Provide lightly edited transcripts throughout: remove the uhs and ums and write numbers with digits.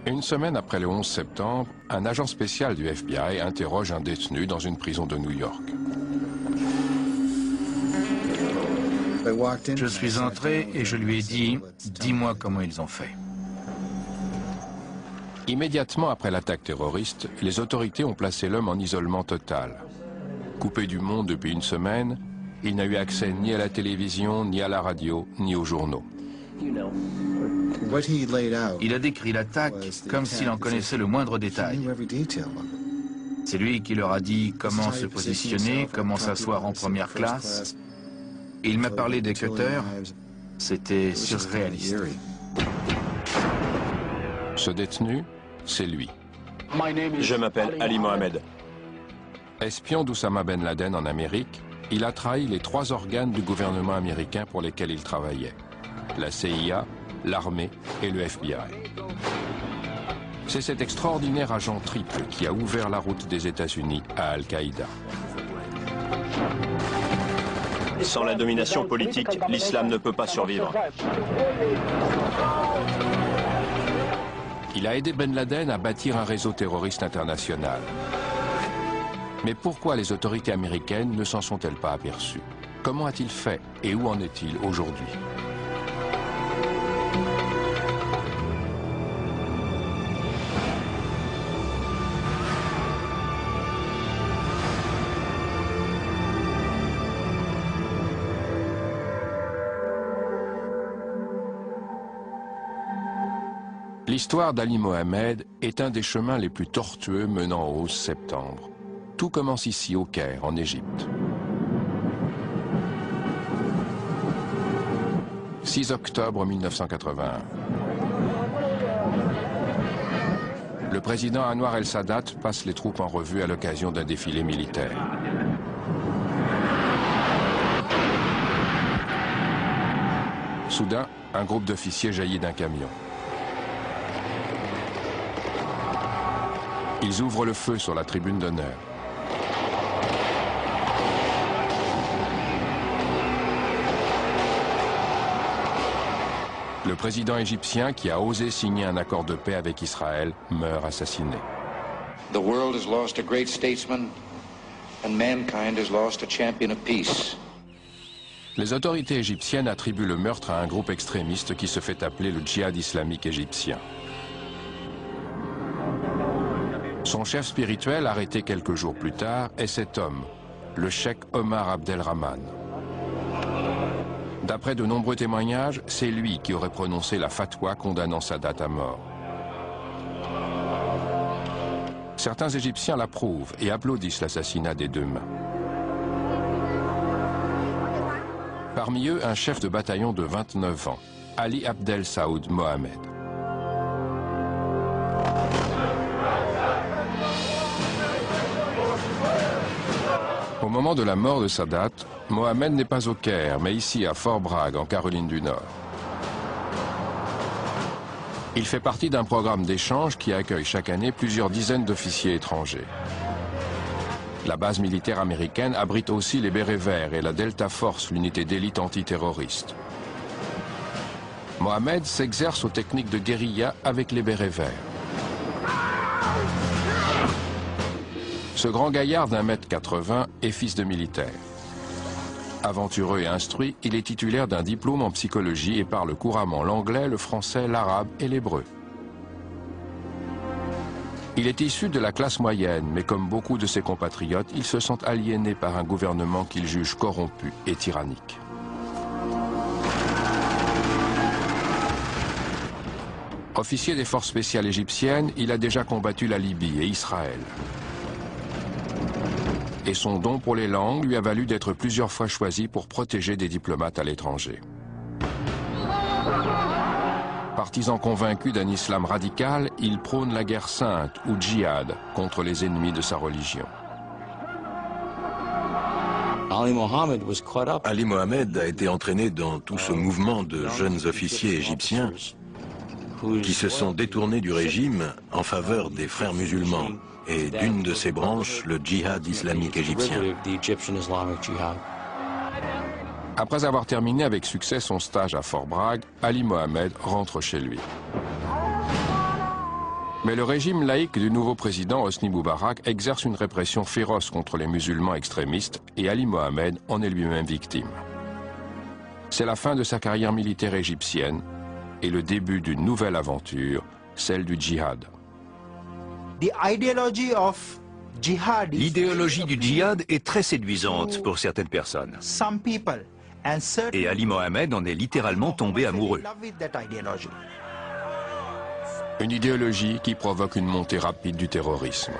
Une semaine après le 11 septembre, un agent spécial du FBI interroge un détenu dans une prison de New York. Je suis entré et je lui ai dit « Dis-moi comment ils ont fait ». Immédiatement après l'attaque terroriste, les autorités ont placé l'homme en isolement total. Coupé du monde depuis une semaine, il n'a eu accès ni à la télévision, ni à la radio, ni aux journaux. Il a décrit l'attaque comme s'il en connaissait le moindre détail. C'est lui qui leur a dit comment se positionner, comment s'asseoir en première classe. Il m'a parlé des cutters. C'était surréaliste. Ce détenu, c'est lui. Je m'appelle Ali Mohamed. Espion d'Oussama Ben Laden en Amérique, il a trahi les 3 organes du gouvernement américain pour lesquels il travaillait. La CIA, l'armée et le FBI. C'est cet extraordinaire agent triple qui a ouvert la route des États-Unis à Al-Qaïda. Sans la domination politique, l'islam ne peut pas survivre. Il a aidé Ben Laden à bâtir un réseau terroriste international. Mais pourquoi les autorités américaines ne s'en sont-elles pas aperçues? Comment a-t-il fait et où en est-il aujourd'hui? L'histoire d'Ali Mohamed est un des chemins les plus tortueux menant au 11 septembre. Tout commence ici, au Caire, en Égypte. 6 octobre 1981. Le président Anwar el-Sadat passe les troupes en revue à l'occasion d'un défilé militaire. Soudain, un groupe d'officiers jaillit d'un camion. Ils ouvrent le feu sur la tribune d'honneur. Le président égyptien, qui a osé signer un accord de paix avec Israël, meurt assassiné. The world has lost a great statesman and mankind has lost a champion of peace. Les autorités égyptiennes attribuent le meurtre à un groupe extrémiste qui se fait appeler le djihad islamique égyptien. Son chef spirituel, arrêté quelques jours plus tard, est cet homme, le cheikh Omar Abdelrahman. D'après de nombreux témoignages, c'est lui qui aurait prononcé la fatwa condamnant Sadat à mort. Certains Égyptiens l'approuvent et applaudissent l'assassinat des 2 mains. Parmi eux, un chef de bataillon de 29 ans, Ali Abdel Saoud Mohamed. Au moment de la mort de Sadat, Mohamed n'est pas au Caire, mais ici à Fort Bragg, en Caroline du Nord. Il fait partie d'un programme d'échange qui accueille chaque année plusieurs dizaines d'officiers étrangers. La base militaire américaine abrite aussi les Bérets Verts et la Delta Force, l'unité d'élite antiterroriste. Mohamed s'exerce aux techniques de guérilla avec les Bérets Verts. Ce grand gaillard d'1,80 m est fils de militaire. Aventureux et instruit, il est titulaire d'un diplôme en psychologie et parle couramment l'anglais, le français, l'arabe et l'hébreu. Il est issu de la classe moyenne, mais comme beaucoup de ses compatriotes, il se sent aliéné par un gouvernement qu'il juge corrompu et tyrannique. Officier des forces spéciales égyptiennes, il a déjà combattu la Libye et Israël. Et son don pour les langues lui a valu d'être plusieurs fois choisi pour protéger des diplomates à l'étranger. Partisan convaincu d'un islam radical, il prône la guerre sainte ou djihad contre les ennemis de sa religion. Ali Mohamed a été entraîné dans tout ce mouvement de jeunes officiers égyptiens qui se sont détournés du régime en faveur des frères musulmans et d'une de ses branches, le djihad islamique égyptien. Après avoir terminé avec succès son stage à Fort Bragg, Ali Mohamed rentre chez lui. Mais le régime laïque du nouveau président Hosni Moubarak exerce une répression féroce contre les musulmans extrémistes et Ali Mohamed en est lui-même victime. C'est la fin de sa carrière militaire égyptienne et le début d'une nouvelle aventure, celle du djihad. L'idéologie du djihad est très séduisante pour certaines personnes. Et Ali Mohamed en est littéralement tombé amoureux. Une idéologie qui provoque une montée rapide du terrorisme.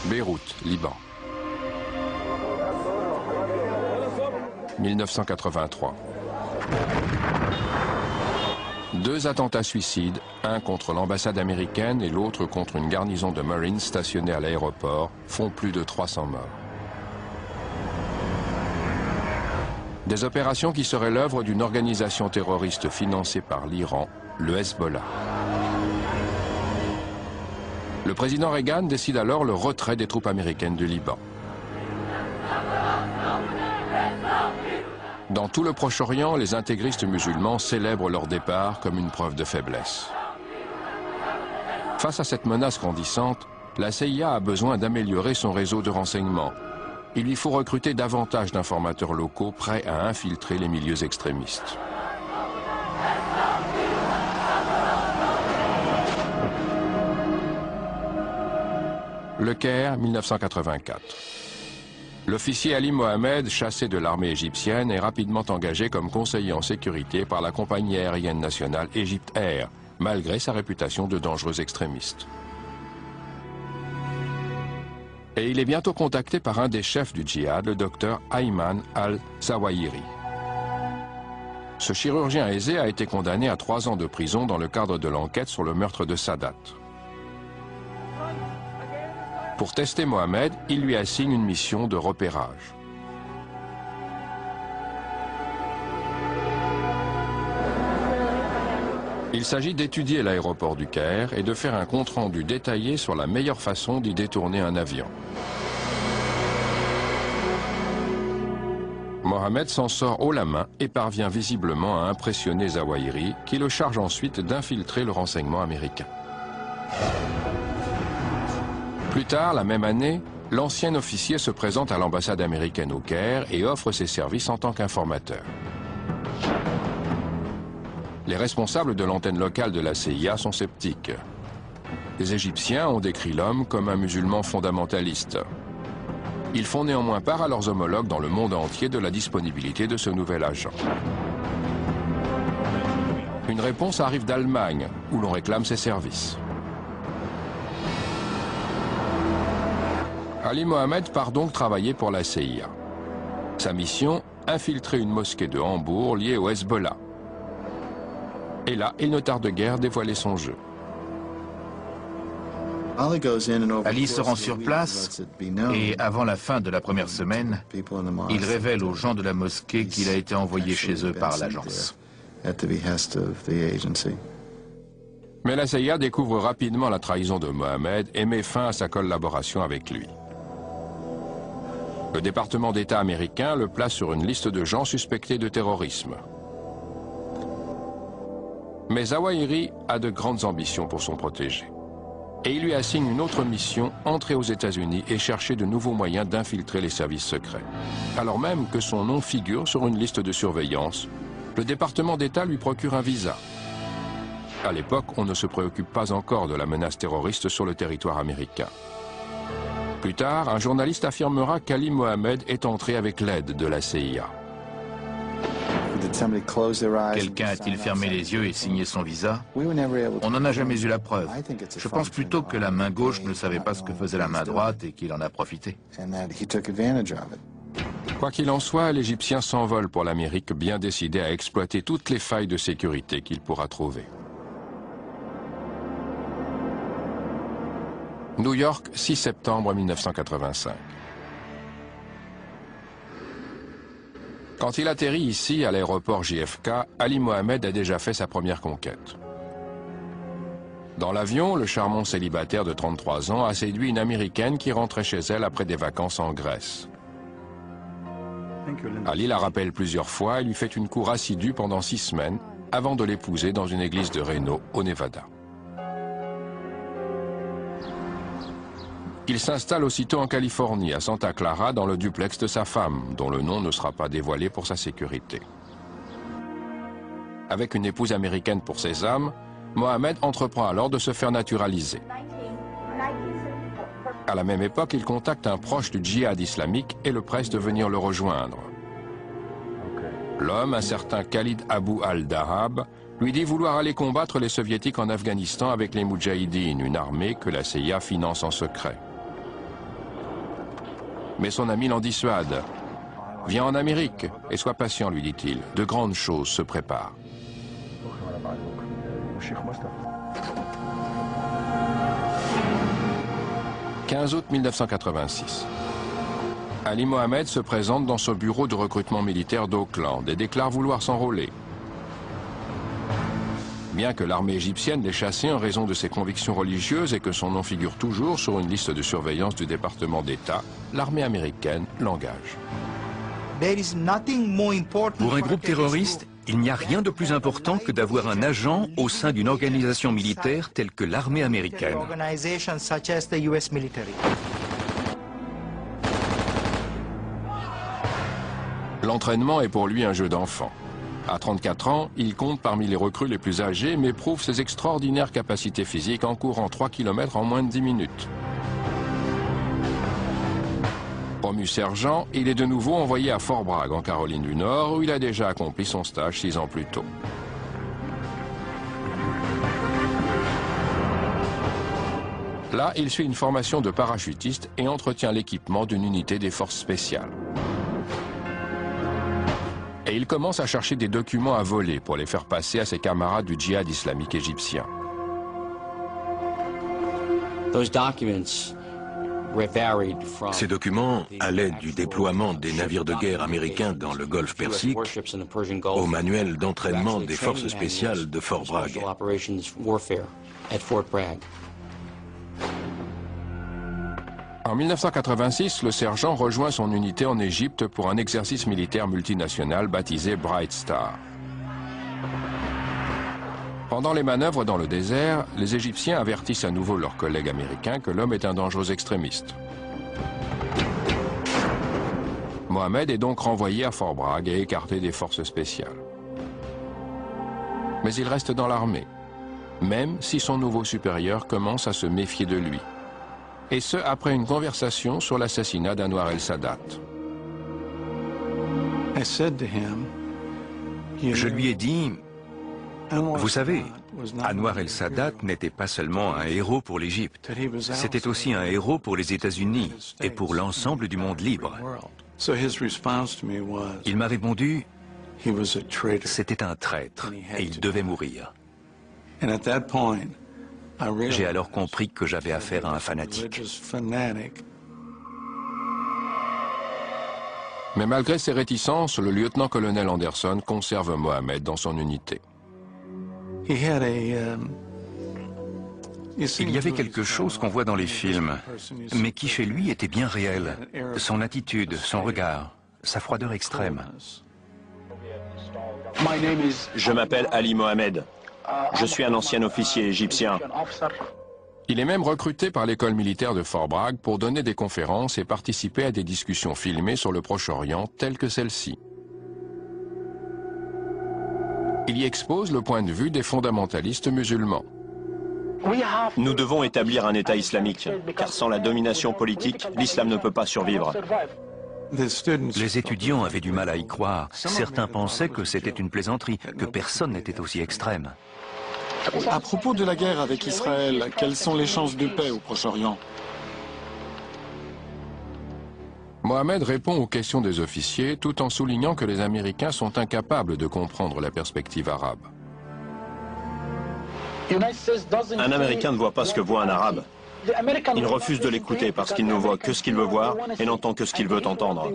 Beyrouth, Liban. 1983. 2 attentats suicides, un contre l'ambassade américaine et l'autre contre une garnison de Marines stationnée à l'aéroport, font plus de 300 morts. Des opérations qui seraient l'œuvre d'une organisation terroriste financée par l'Iran, le Hezbollah. Le président Reagan décide alors le retrait des troupes américaines du Liban. Dans tout le Proche-Orient, les intégristes musulmans célèbrent leur départ comme une preuve de faiblesse. Face à cette menace grandissante, la CIA a besoin d'améliorer son réseau de renseignement. Il lui faut recruter davantage d'informateurs locaux prêts à infiltrer les milieux extrémistes. Le Caire, 1984. L'officier Ali Mohamed, chassé de l'armée égyptienne, est rapidement engagé comme conseiller en sécurité par la compagnie aérienne nationale Egypt Air, malgré sa réputation de dangereux extrémiste. Et il est bientôt contacté par un des chefs du djihad, le docteur Ayman al-Zawahiri. Ce chirurgien aisé a été condamné à 3 ans de prison dans le cadre de l'enquête sur le meurtre de Sadat. Pour tester Mohamed, il lui assigne une mission de repérage. Il s'agit d'étudier l'aéroport du Caire et de faire un compte-rendu détaillé sur la meilleure façon d'y détourner un avion. Mohamed s'en sort haut la main et parvient visiblement à impressionner Zawahiri, qui le charge ensuite d'infiltrer le renseignement américain. Plus tard, la même année, l'ancien officier se présente à l'ambassade américaine au Caire et offre ses services en tant qu'informateur. Les responsables de l'antenne locale de la CIA sont sceptiques. Les Égyptiens ont décrit l'homme comme un musulman fondamentaliste. Ils font néanmoins part à leurs homologues dans le monde entier de la disponibilité de ce nouvel agent. Une réponse arrive d'Allemagne, où l'on réclame ses services. Ali Mohamed part donc travailler pour la CIA. Sa mission, infiltrer une mosquée de Hambourg liée au Hezbollah. Et là, il ne tarde guère dévoiler son jeu. Ali se rend sur place et avant la fin de la première semaine, il révèle aux gens de la mosquée qu'il a été envoyé chez eux par l'agence. Mais la CIA découvre rapidement la trahison de Mohamed et met fin à sa collaboration avec lui. Le département d'État américain le place sur une liste de gens suspectés de terrorisme. Mais Zawahiri a de grandes ambitions pour son protégé. Et il lui assigne une autre mission, entrer aux États-Unis et chercher de nouveaux moyens d'infiltrer les services secrets. Alors même que son nom figure sur une liste de surveillance, le département d'État lui procure un visa. À l'époque, on ne se préoccupe pas encore de la menace terroriste sur le territoire américain. Plus tard, un journaliste affirmera qu'Ali Mohamed est entré avec l'aide de la CIA. Quelqu'un a-t-il fermé les yeux et signé son visa? On n'en a jamais eu la preuve. Je pense plutôt que la main gauche ne savait pas ce que faisait la main droite et qu'il en a profité. Quoi qu'il en soit, l'Égyptien s'envole pour l'Amérique, bien décidé à exploiter toutes les failles de sécurité qu'il pourra trouver. New York, 6 septembre 1985. Quand il atterrit ici, à l'aéroport JFK, Ali Mohamed a déjà fait sa première conquête. Dans l'avion, le charmant célibataire de 33 ans a séduit une Américaine qui rentrait chez elle après des vacances en Grèce. Ali la rappelle plusieurs fois et lui fait une cour assidue pendant 6 semaines, avant de l'épouser dans une église de Reno, au Nevada. Il s'installe aussitôt en Californie, à Santa Clara, dans le duplex de sa femme, dont le nom ne sera pas dévoilé pour sa sécurité. Avec une épouse américaine pour ses âmes, Mohamed entreprend alors de se faire naturaliser. À la même époque, il contacte un proche du djihad islamique et le presse de venir le rejoindre. L'homme, un certain Khalid Abu al-Dahab, lui dit vouloir aller combattre les soviétiques en Afghanistan avec les Moudjahidines, une armée que la CIA finance en secret. Mais son ami l'en dissuade. « Viens en Amérique et sois patient, lui dit-il. De grandes choses se préparent. » 15 août 1986. Ali Mohamed se présente dans ce bureau de recrutement militaire d'Oakland et déclare vouloir s'enrôler. Bien que l'armée égyptienne l'ait chassé en raison de ses convictions religieuses et que son nom figure toujours sur une liste de surveillance du département d'État, l'armée américaine l'engage. Pour un groupe terroriste, il n'y a rien de plus important que d'avoir un agent au sein d'une organisation militaire telle que l'armée américaine. L'entraînement est pour lui un jeu d'enfant. À 34 ans, il compte parmi les recrues les plus âgés, mais prouve ses extraordinaires capacités physiques en courant 3 km en moins de 10 minutes. Promu sergent, il est de nouveau envoyé à Fort Bragg, en Caroline du Nord, où il a déjà accompli son stage 6 ans plus tôt. Là, il suit une formation de parachutiste et entretient l'équipement d'une unité des forces spéciales. Et il commence à chercher des documents à voler pour les faire passer à ses camarades du djihad islamique égyptien. Ces documents allaient du déploiement des navires de guerre américains dans le Golfe Persique au manuel d'entraînement des forces spéciales de Fort Bragg. En 1986, le sergent rejoint son unité en Égypte pour un exercice militaire multinational baptisé Bright Star. Pendant les manœuvres dans le désert, les Égyptiens avertissent à nouveau leurs collègues américains que l'homme est un dangereux extrémiste. Mohamed est donc renvoyé à Fort Bragg et écarté des forces spéciales. Mais il reste dans l'armée, même si son nouveau supérieur commence à se méfier de lui. Et ce, après une conversation sur l'assassinat d'Anwar el-Sadat. Je lui ai dit, vous savez, Anwar el-Sadat n'était pas seulement un héros pour l'Égypte, c'était aussi un héros pour les États-Unis et pour l'ensemble du monde libre. Il m'a répondu, c'était un traître et il devait mourir. J'ai alors compris que j'avais affaire à un fanatique. Mais malgré ses réticences, le lieutenant-colonel Anderson conserve Mohamed dans son unité. Il y avait quelque chose qu'on voit dans les films, mais qui chez lui était bien réel. Son attitude, son regard, sa froideur extrême. Je m'appelle Ali Mohamed. Je suis un ancien officier égyptien. Il est même recruté par l'école militaire de Fort Bragg pour donner des conférences et participer à des discussions filmées sur le Proche-Orient telles que celle-ci. Il y expose le point de vue des fondamentalistes musulmans. Nous devons établir un État islamique, car sans la domination politique, l'islam ne peut pas survivre. Les étudiants avaient du mal à y croire. Certains pensaient que c'était une plaisanterie, que personne n'était aussi extrême. À propos de la guerre avec Israël, quelles sont les chances de paix au Proche-Orient? Mohamed répond aux questions des officiers tout en soulignant que les Américains sont incapables de comprendre la perspective arabe. Un Américain ne voit pas ce que voit un Arabe. Il refuse de l'écouter parce qu'il ne voit que ce qu'il veut voir et n'entend que ce qu'il veut entendre.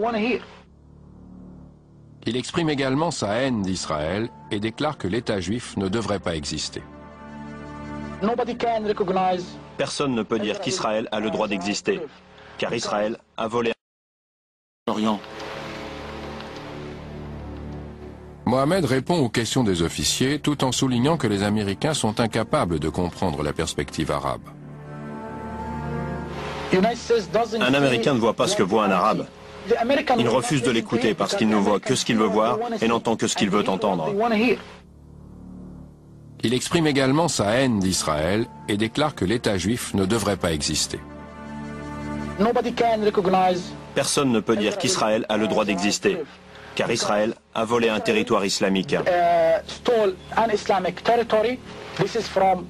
Il exprime également sa haine d'Israël et déclare que l'État juif ne devrait pas exister. Personne ne peut dire qu'Israël a le droit d'exister, car Israël a volé. Mohamed répond aux questions des officiers tout en soulignant que les Américains sont incapables de comprendre la perspective arabe. Un Américain ne voit pas ce que voit un Arabe. Il refuse de l'écouter parce qu'il ne voit que ce qu'il veut voir et n'entend que ce qu'il veut entendre. Il exprime également sa haine d'Israël et déclare que l'État juif ne devrait pas exister. Personne ne peut dire qu'Israël a le droit d'exister, car Israël a volé un territoire islamique.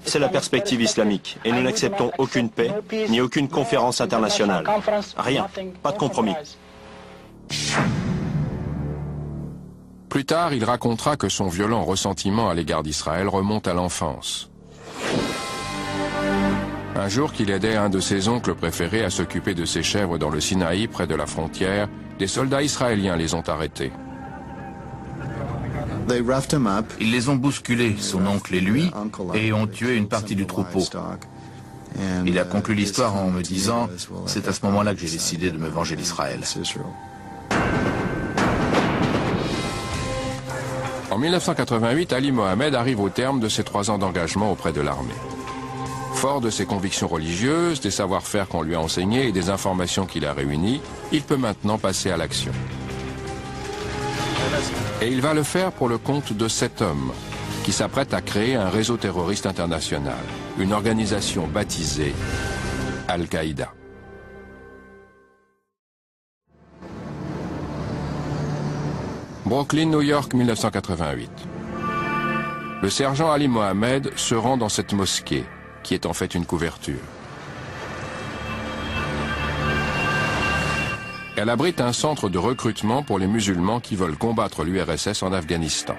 C'est la perspective islamique, et nous n'acceptons aucune paix, ni aucune conférence internationale. Rien, pas de compromis. Plus tard, il racontera que son violent ressentiment à l'égard d'Israël remonte à l'enfance. Un jour qu'il aidait un de ses oncles préférés à s'occuper de ses chèvres dans le Sinaï, près de la frontière, des soldats israéliens les ont arrêtés. Ils les ont bousculés, son oncle et lui, et ont tué une partie du troupeau. Il a conclu l'histoire en me disant « C'est à ce moment-là que j'ai décidé de me venger d'Israël ». En 1988, Ali Mohamed arrive au terme de ses 3 ans d'engagement auprès de l'armée. Fort de ses convictions religieuses, des savoir-faire qu'on lui a enseignés et des informations qu'il a réunies, il peut maintenant passer à l'action. Et il va le faire pour le compte de 7 hommes, qui s'apprêtent à créer un réseau terroriste international, une organisation baptisée Al-Qaïda. Brooklyn, New York, 1988. Le sergent Ali Mohamed se rend dans cette mosquée, qui est en fait une couverture. Elle abrite un centre de recrutement pour les musulmans qui veulent combattre l'URSS en Afghanistan.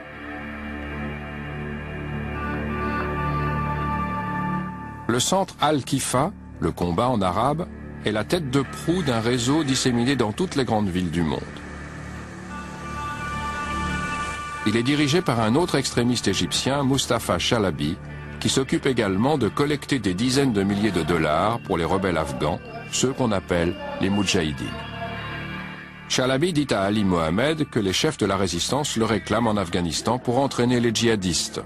Le centre Al-Kifa, le combat en arabe, est la tête de proue d'un réseau disséminé dans toutes les grandes villes du monde. Il est dirigé par un autre extrémiste égyptien, Mustafa Chalabi, qui s'occupe également de collecter des dizaines de milliers de dollars pour les rebelles afghans, ceux qu'on appelle les Moudjahidines. Chalabi dit à Ali Mohamed que les chefs de la résistance le réclament en Afghanistan pour entraîner les djihadistes.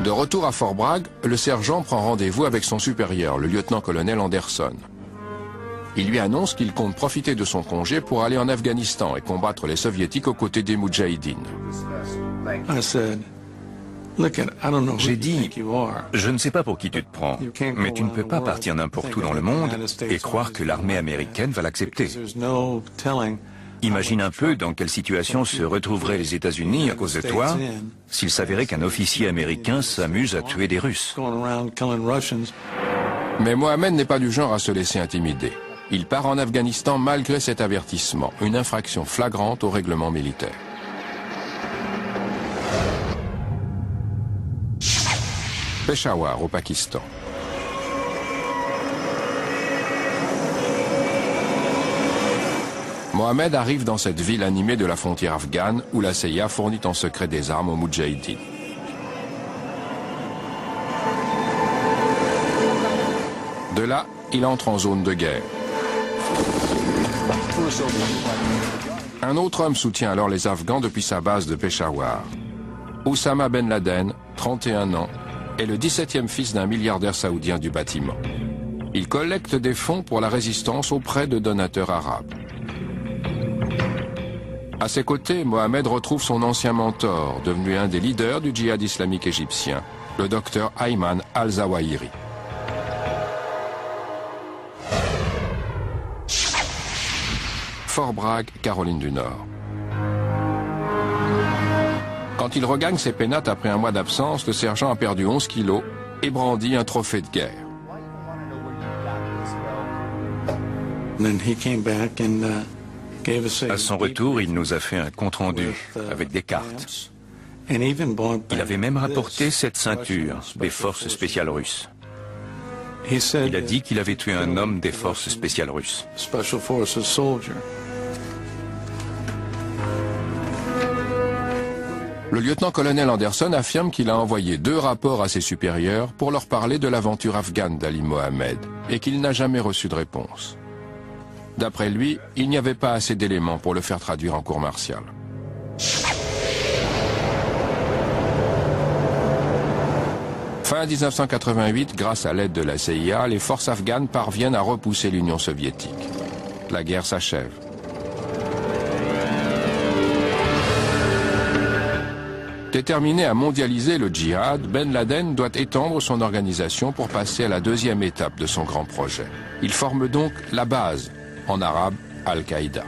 De retour à Fort Bragg, le sergent prend rendez-vous avec son supérieur, le lieutenant-colonel Anderson. Il lui annonce qu'il compte profiter de son congé pour aller en Afghanistan et combattre les soviétiques aux côtés des Moudjahidines. J'ai dit, je ne sais pas pour qui tu te prends, mais tu ne peux pas partir n'importe où dans le monde et croire que l'armée américaine va l'accepter. Imagine un peu dans quelle situation se retrouveraient les États-Unis à cause de toi s'il s'avérait qu'un officier américain s'amuse à tuer des Russes. Mais Mohamed n'est pas du genre à se laisser intimider. Il part en Afghanistan malgré cet avertissement, une infraction flagrante au règlement militaire. Peshawar, au Pakistan. Mohamed arrive dans cette ville animée de la frontière afghane où la CIA fournit en secret des armes aux Moudjahidines. De là, il entre en zone de guerre. Un autre homme soutient alors les Afghans depuis sa base de Peshawar. Oussama Ben Laden, 31 ans, est le 17e fils d'un milliardaire saoudien du bâtiment. Il collecte des fonds pour la résistance auprès de donateurs arabes. À ses côtés, Mohamed retrouve son ancien mentor, devenu un des leaders du djihad islamique égyptien, le docteur Ayman al-Zawahiri. Fort Bragg, Caroline du Nord. Quand il regagne ses pénates après un mois d'absence, le sergent a perdu 11 kilos et brandit un trophée de guerre. À son retour, il nous a fait un compte-rendu avec des cartes. Il avait même rapporté cette ceinture des forces spéciales russes. Il a dit qu'il avait tué un homme des forces spéciales russes. Le lieutenant-colonel Anderson affirme qu'il a envoyé 2 rapports à ses supérieurs pour leur parler de l'aventure afghane d'Ali Mohamed et qu'il n'a jamais reçu de réponse. D'après lui, il n'y avait pas assez d'éléments pour le faire traduire en cour martiale. Fin 1988, grâce à l'aide de la CIA, les forces afghanes parviennent à repousser l'Union soviétique. La guerre s'achève. Déterminé à mondialiser le djihad, Ben Laden doit étendre son organisation pour passer à la deuxième étape de son grand projet. Il forme donc la base, en arabe, Al-Qaïda.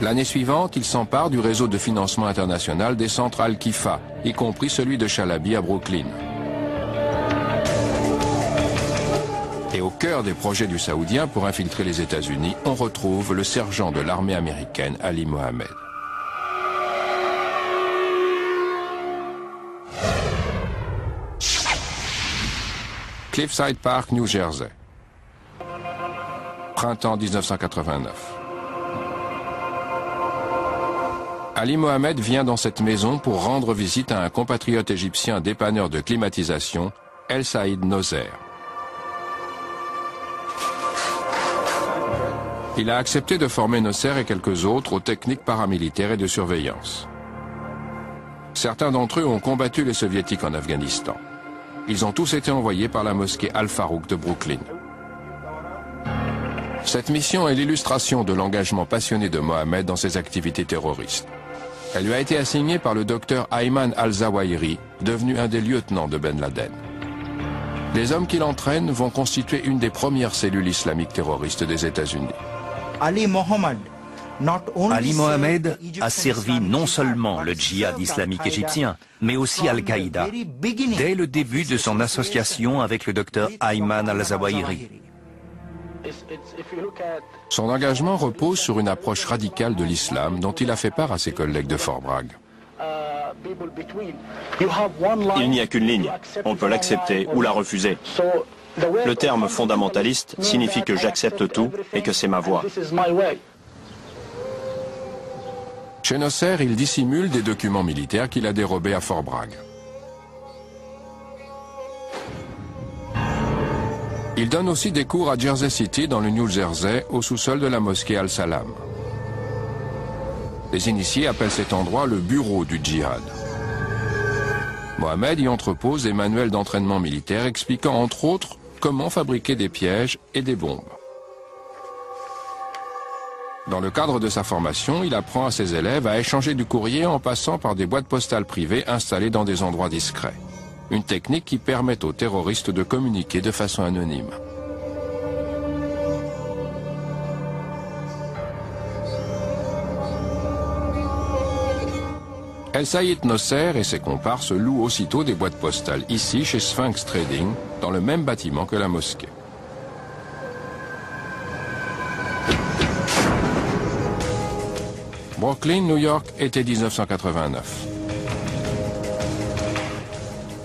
L'année suivante, il s'empare du réseau de financement international des centres Al-Kifa, y compris celui de Chalabi à Brooklyn. Et au cœur des projets du Saoudien pour infiltrer les États-Unis, on retrouve le sergent de l'armée américaine, Ali Mohammed. Cliffside Park, New Jersey. Printemps 1989. Ali Mohammed vient dans cette maison pour rendre visite à un compatriote égyptien dépanneur de climatisation, El Saïd Noser. Il a accepté de former Noser et quelques autres aux techniques paramilitaires et de surveillance. Certains d'entre eux ont combattu les soviétiques en Afghanistan. Ils ont tous été envoyés par la mosquée Al-Farouk de Brooklyn. Cette mission est l'illustration de l'engagement passionné de Mohammed dans ses activités terroristes. Elle lui a été assignée par le docteur Ayman al-Zawahiri, devenu un des lieutenants de Ben Laden. Les hommes qu'il entraîne vont constituer une des premières cellules islamiques terroristes des États-Unis. Ali Mohammed a servi non seulement le djihad islamique égyptien, mais aussi Al-Qaïda, dès le début de son association avec le docteur Ayman al-Zawahiri. Son engagement repose sur une approche radicale de l'islam dont il a fait part à ses collègues de Fort Bragg. Il n'y a qu'une ligne. On peut l'accepter ou la refuser. Le terme fondamentaliste signifie que j'accepte tout et que c'est ma voie. Chez Noser, il dissimule des documents militaires qu'il a dérobés à Fort Bragg. Il donne aussi des cours à Jersey City, dans le New Jersey, au sous-sol de la mosquée Al-Salam. Les initiés appellent cet endroit le bureau du djihad. Mohammed y entrepose des manuels d'entraînement militaire expliquant entre autres comment fabriquer des pièges et des bombes. Dans le cadre de sa formation, il apprend à ses élèves à échanger du courrier en passant par des boîtes postales privées installées dans des endroits discrets. Une technique qui permet aux terroristes de communiquer de façon anonyme. El Saïd Noser et ses comparses louent aussitôt des boîtes postales ici chez Sphinx Trading, dans le même bâtiment que la mosquée. Brooklyn, New York, été 1989.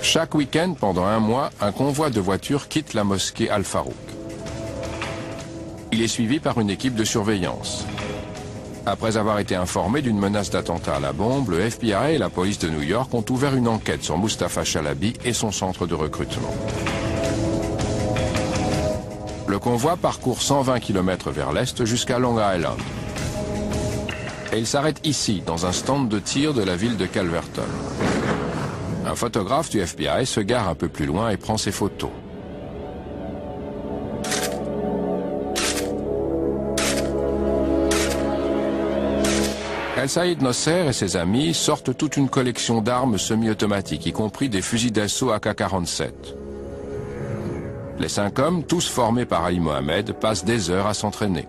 Chaque week-end, pendant un mois, un convoi de voitures quitte la mosquée Al-Farouk. Il est suivi par une équipe de surveillance. Après avoir été informé d'une menace d'attentat à la bombe, le FBI et la police de New York ont ouvert une enquête sur Mustafa Chalabi et son centre de recrutement. Le convoi parcourt 120 km vers l'est jusqu'à Long Island. Et il s'arrête ici, dans un stand de tir de la ville de Calverton. Un photographe du FBI se gare un peu plus loin et prend ses photos. El Saïd Noser et ses amis sortent toute une collection d'armes semi-automatiques, y compris des fusils d'assaut AK-47. Les 5 hommes, tous formés par Ali Mohammed, passent des heures à s'entraîner.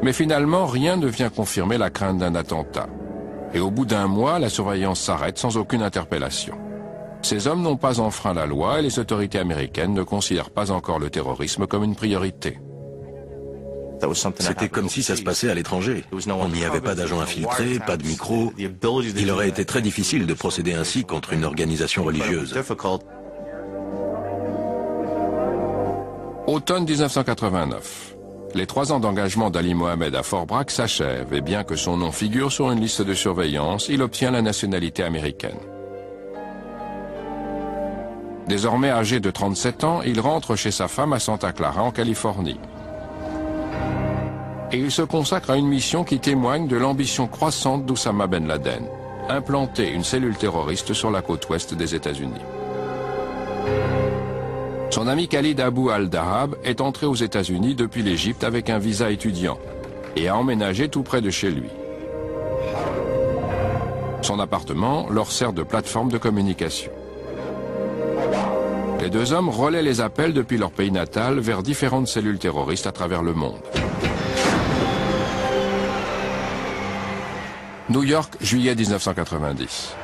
Mais finalement, rien ne vient confirmer la crainte d'un attentat. Et au bout d'un mois, la surveillance s'arrête sans aucune interpellation. Ces hommes n'ont pas enfreint la loi et les autorités américaines ne considèrent pas encore le terrorisme comme une priorité. C'était comme si ça se passait à l'étranger. On n'y avait pas d'agents infiltrés, pas de micro. Il aurait été très difficile de procéder ainsi contre une organisation religieuse. Automne 1989. Les 3 ans d'engagement d'Ali Mohammed à Fort Bragg s'achèvent et bien que son nom figure sur une liste de surveillance, il obtient la nationalité américaine. Désormais âgé de 37 ans, il rentre chez sa femme à Santa Clara, en Californie. Et il se consacre à une mission qui témoigne de l'ambition croissante d'Oussama Ben Laden, implanter une cellule terroriste sur la côte ouest des États-Unis. Son ami Khalid Abou al-Dahab est entré aux États-Unis depuis l'Égypte avec un visa étudiant et a emménagé tout près de chez lui. Son appartement leur sert de plateforme de communication. Les deux hommes relaient les appels depuis leur pays natal vers différentes cellules terroristes à travers le monde. New York, juillet 1990.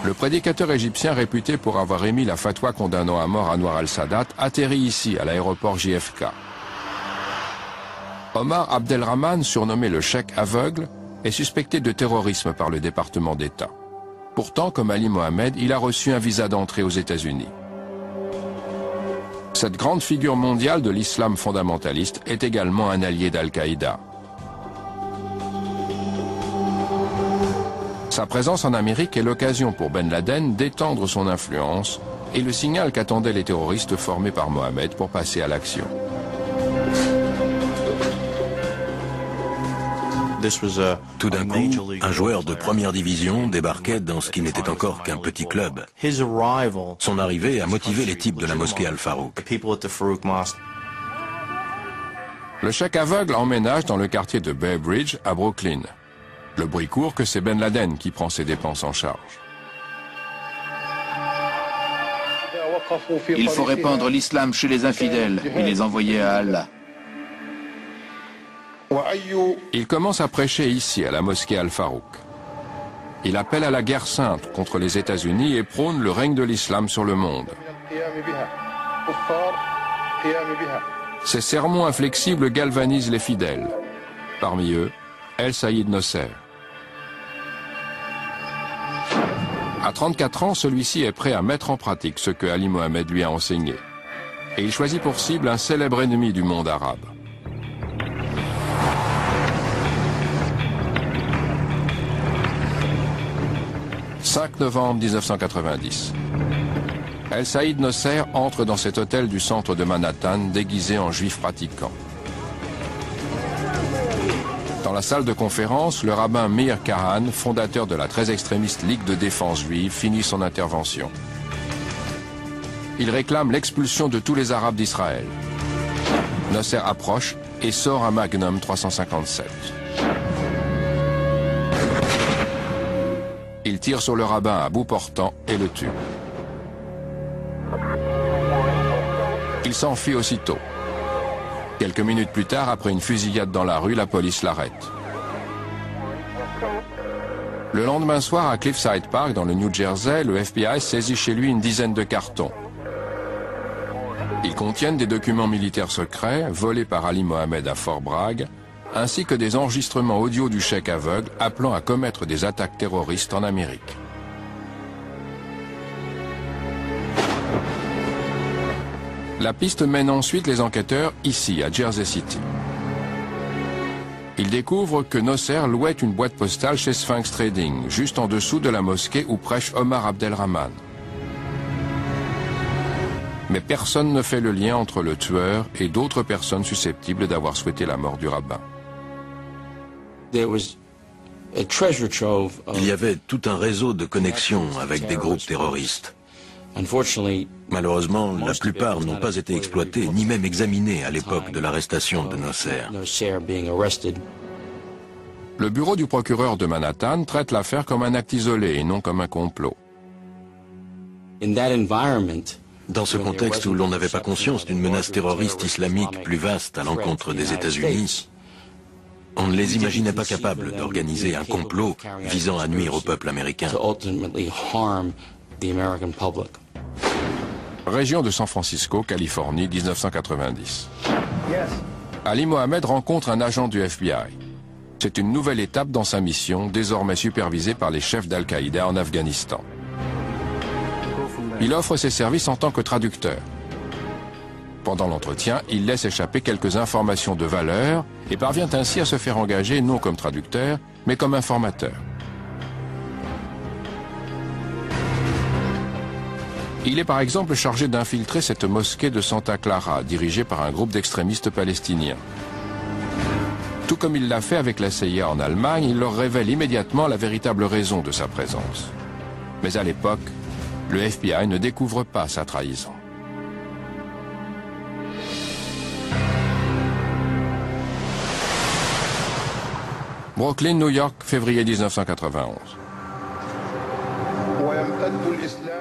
Le prédicateur égyptien réputé pour avoir émis la fatwa condamnant à mort Anwar al-Sadat atterrit ici, à l'aéroport JFK. Omar Abdelrahman, surnommé le Cheikh aveugle, est suspecté de terrorisme par le département d'État. Pourtant, comme Ali Mohamed, il a reçu un visa d'entrée aux États-Unis. Cette grande figure mondiale de l'islam fondamentaliste est également un allié d'Al-Qaïda. Sa présence en Amérique est l'occasion pour Ben Laden d'étendre son influence et le signal qu'attendaient les terroristes formés par Mohamed pour passer à l'action. Tout d'un coup, un joueur de première division débarquait dans ce qui n'était encore qu'un petit club. Son arrivée a motivé les types de la mosquée Al-Farouk. Le cheikh aveugle emménage dans le quartier de Bay Bridge à Brooklyn. Le bruit court que c'est Ben Laden qui prend ses dépenses en charge. Il faut répandre l'islam chez les infidèles et les envoyer à Allah. Il commence à prêcher ici, à la mosquée Al-Farouk. Il appelle à la guerre sainte contre les États-Unis et prône le règne de l'islam sur le monde. Ses sermons inflexibles galvanisent les fidèles. Parmi eux, El Saïd Nosser. À 34 ans, celui-ci est prêt à mettre en pratique ce que Ali Mohamed lui a enseigné. Et il choisit pour cible un célèbre ennemi du monde arabe. « 5 novembre 1990. El Saïd Nosser entre dans cet hôtel du centre de Manhattan déguisé en juif pratiquant. Dans la salle de conférence, le rabbin Meir Kahan, fondateur de la très extrémiste Ligue de défense juive, finit son intervention. Il réclame l'expulsion de tous les Arabes d'Israël. Nosser approche et sort un Magnum 357. Il tire sur le rabbin à bout portant et le tue. Il s'enfuit aussitôt. Quelques minutes plus tard, après une fusillade dans la rue, la police l'arrête. Le lendemain soir, à Cliffside Park, dans le New Jersey, le FBI saisit chez lui une dizaine de cartons. Ils contiennent des documents militaires secrets, volés par Ali Mohamed à Fort Bragg, ainsi que des enregistrements audio du cheikh aveugle appelant à commettre des attaques terroristes en Amérique. La piste mène ensuite les enquêteurs ici, à Jersey City. Ils découvrent que Nosser louait une boîte postale chez Sphinx Trading, juste en dessous de la mosquée où prêche Omar Abdelrahman. Mais personne ne fait le lien entre le tueur et d'autres personnes susceptibles d'avoir souhaité la mort du rabbin. Il y avait tout un réseau de connexions avec des groupes terroristes. Malheureusement, la plupart n'ont pas été exploités ni même examinés à l'époque de l'arrestation de Nosser. Le bureau du procureur de Manhattan traite l'affaire comme un acte isolé et non comme un complot. Dans ce contexte où l'on n'avait pas conscience d'une menace terroriste islamique plus vaste à l'encontre des États-Unis, on ne les imaginait pas capables d'organiser un complot visant à nuire au peuple américain. Région de San Francisco, Californie, 1990. Ali Mohamed rencontre un agent du FBI. C'est une nouvelle étape dans sa mission, désormais supervisée par les chefs d'Al-Qaïda en Afghanistan. Il offre ses services en tant que traducteur. Pendant l'entretien, il laisse échapper quelques informations de valeur et parvient ainsi à se faire engager non comme traducteur, mais comme informateur. Il est par exemple chargé d'infiltrer cette mosquée de Santa Clara, dirigée par un groupe d'extrémistes palestiniens. Tout comme il l'a fait avec la CIA en Allemagne, il leur révèle immédiatement la véritable raison de sa présence. Mais à l'époque, le FBI ne découvre pas sa trahison. Brooklyn, New York, février 1991.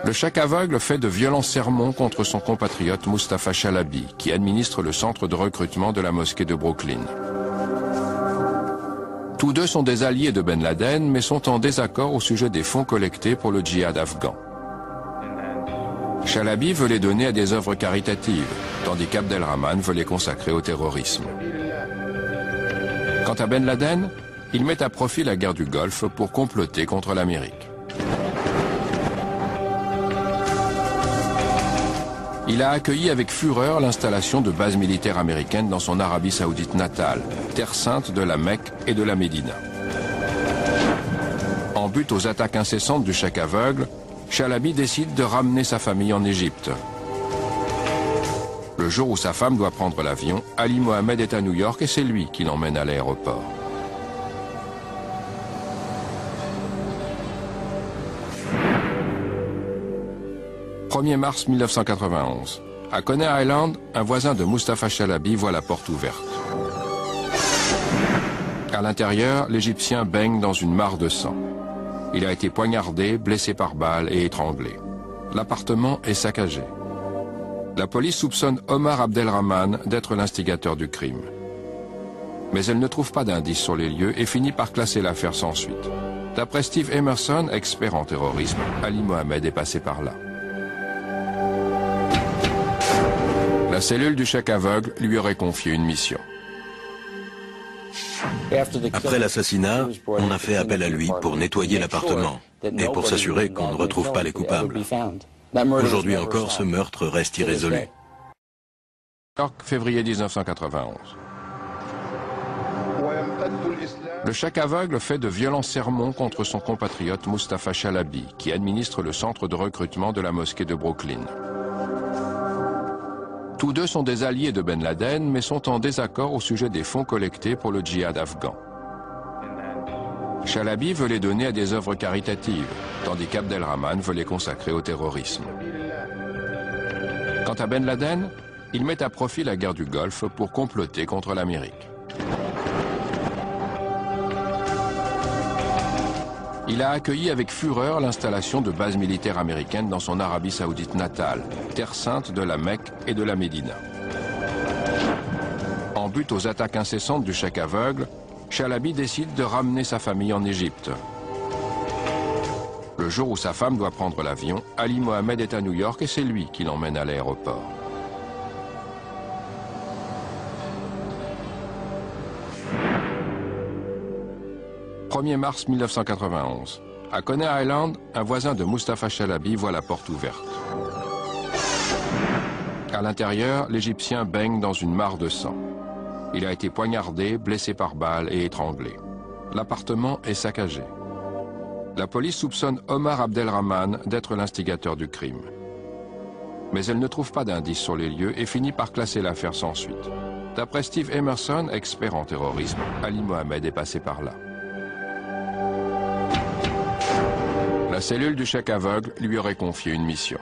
Le chèque aveugle fait de violents sermons contre son compatriote Mustafa Chalabi, qui administre le centre de recrutement de la mosquée de Brooklyn. Tous deux sont des alliés de Ben Laden, mais sont en désaccord au sujet des fonds collectés pour le djihad afghan. Chalabi veut les donner à des œuvres caritatives, tandis qu'Abdelrahman veut les consacrer au terrorisme. Quant à Ben Laden, il met à profit la guerre du Golfe pour comploter contre l'Amérique. Il a accueilli avec fureur l'installation de bases militaires américaines dans son Arabie saoudite natale, terre sainte de la Mecque et de la Médina. En butte aux attaques incessantes du chèque aveugle, Chalabi décide de ramener sa famille en Égypte. Le jour où sa femme doit prendre l'avion, Ali Mohamed est à New York et c'est lui qui l'emmène à l'aéroport. « 1er mars 1991. À Coney Island, un voisin de Mustafa Chalabi voit la porte ouverte. À l'intérieur, l'Égyptien baigne dans une mare de sang. Il a été poignardé, blessé par balle et étranglé. L'appartement est saccagé. La police soupçonne Omar Abdelrahman d'être l'instigateur du crime. Mais elle ne trouve pas d'indices sur les lieux et finit par classer l'affaire sans suite. D'après Steve Emerson, expert en terrorisme, Ali Mohamed est passé par là. La cellule du chèque aveugle lui aurait confié une mission. Après l'assassinat, on a fait appel à lui pour nettoyer l'appartement et pour s'assurer qu'on ne retrouve pas les coupables. Aujourd'hui encore, ce meurtre reste irrésolu. New York, février 1991. Le chèque aveugle fait de violents sermons contre son compatriote Mustafa Chalabi, qui administre le centre de recrutement de la mosquée de Brooklyn. Tous deux sont des alliés de Ben Laden, mais sont en désaccord au sujet des fonds collectés pour le djihad afghan. Chalabi veut les donner à des œuvres caritatives, tandis qu'Abdelrahman veut les consacrer au terrorisme. Quant à Ben Laden, il met à profit la guerre du Golfe pour comploter contre l'Amérique. Il a accueilli avec fureur l'installation de bases militaires américaines dans son Arabie saoudite natale, terre sainte de la Mecque et de la Médina. En butte aux attaques incessantes du chèque aveugle, Chalabi décide de ramener sa famille en Égypte. Le jour où sa femme doit prendre l'avion, Ali Mohamed est à New York et c'est lui qui l'emmène à l'aéroport. « 1er mars 1991. À Coney Island, un voisin de Mustafa Chalabi voit la porte ouverte. À l'intérieur, l'Égyptien baigne dans une mare de sang. Il a été poignardé, blessé par balle et étranglé. L'appartement est saccagé. La police soupçonne Omar Abdelrahman d'être l'instigateur du crime. Mais elle ne trouve pas d'indices sur les lieux et finit par classer l'affaire sans suite. D'après Steve Emerson, expert en terrorisme, Ali Mohamed est passé par là. La cellule du chèque aveugle lui aurait confié une mission.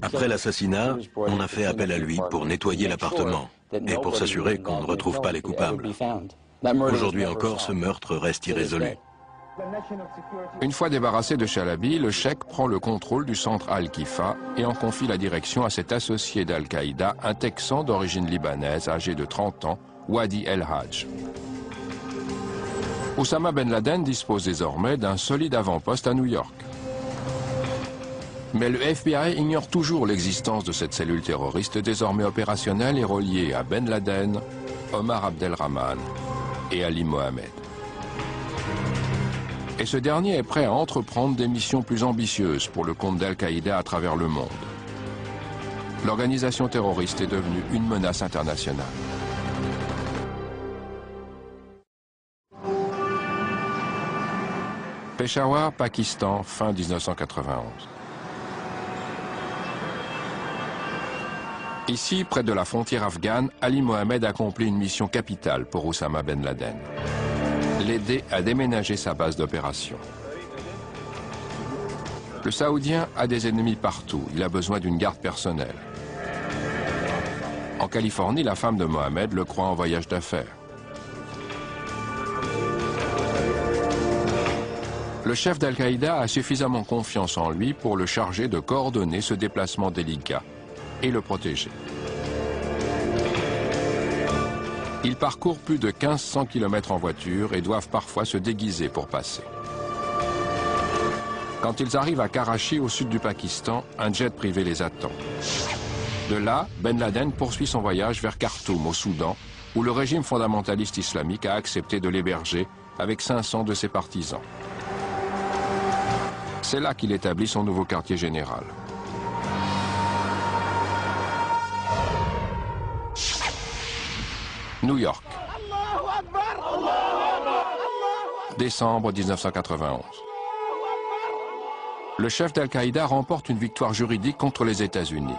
Après l'assassinat, on a fait appel à lui pour nettoyer l'appartement et pour s'assurer qu'on ne retrouve pas les coupables. Aujourd'hui encore, ce meurtre reste irrésolu. Une fois débarrassé de Chalabi, le cheikh prend le contrôle du centre Al-Kifa et en confie la direction à cet associé d'Al-Qaïda, un Texan d'origine libanaise âgé de 30 ans, Wadi El-Hajj. Oussama Ben Laden dispose désormais d'un solide avant-poste à New York. Mais le FBI ignore toujours l'existence de cette cellule terroriste désormais opérationnelle et reliée à Ben Laden, Omar Abdelrahman et Ali Mohamed. Et ce dernier est prêt à entreprendre des missions plus ambitieuses pour le compte d'Al-Qaïda à travers le monde. L'organisation terroriste est devenue une menace internationale. Peshawar, Pakistan, fin 1991. Ici, près de la frontière afghane, Ali Mohammed accomplit une mission capitale pour Oussama Ben Laden. L'aider à déménager sa base d'opération. Le Saoudien a des ennemis partout, il a besoin d'une garde personnelle. En Californie, la femme de Mohammed le croit en voyage d'affaires. Le chef d'Al-Qaïda a suffisamment confiance en lui pour le charger de coordonner ce déplacement délicat et le protéger. Ils parcourent plus de 1500 km en voiture et doivent parfois se déguiser pour passer. Quand ils arrivent à Karachi, au sud du Pakistan, un jet privé les attend. De là, Ben Laden poursuit son voyage vers Khartoum, au Soudan, où le régime fondamentaliste islamique a accepté de l'héberger avec 500 de ses partisans. C'est là qu'il établit son nouveau quartier général. New York. Décembre 1991. Le chef d'Al-Qaïda remporte une victoire juridique contre les États-Unis.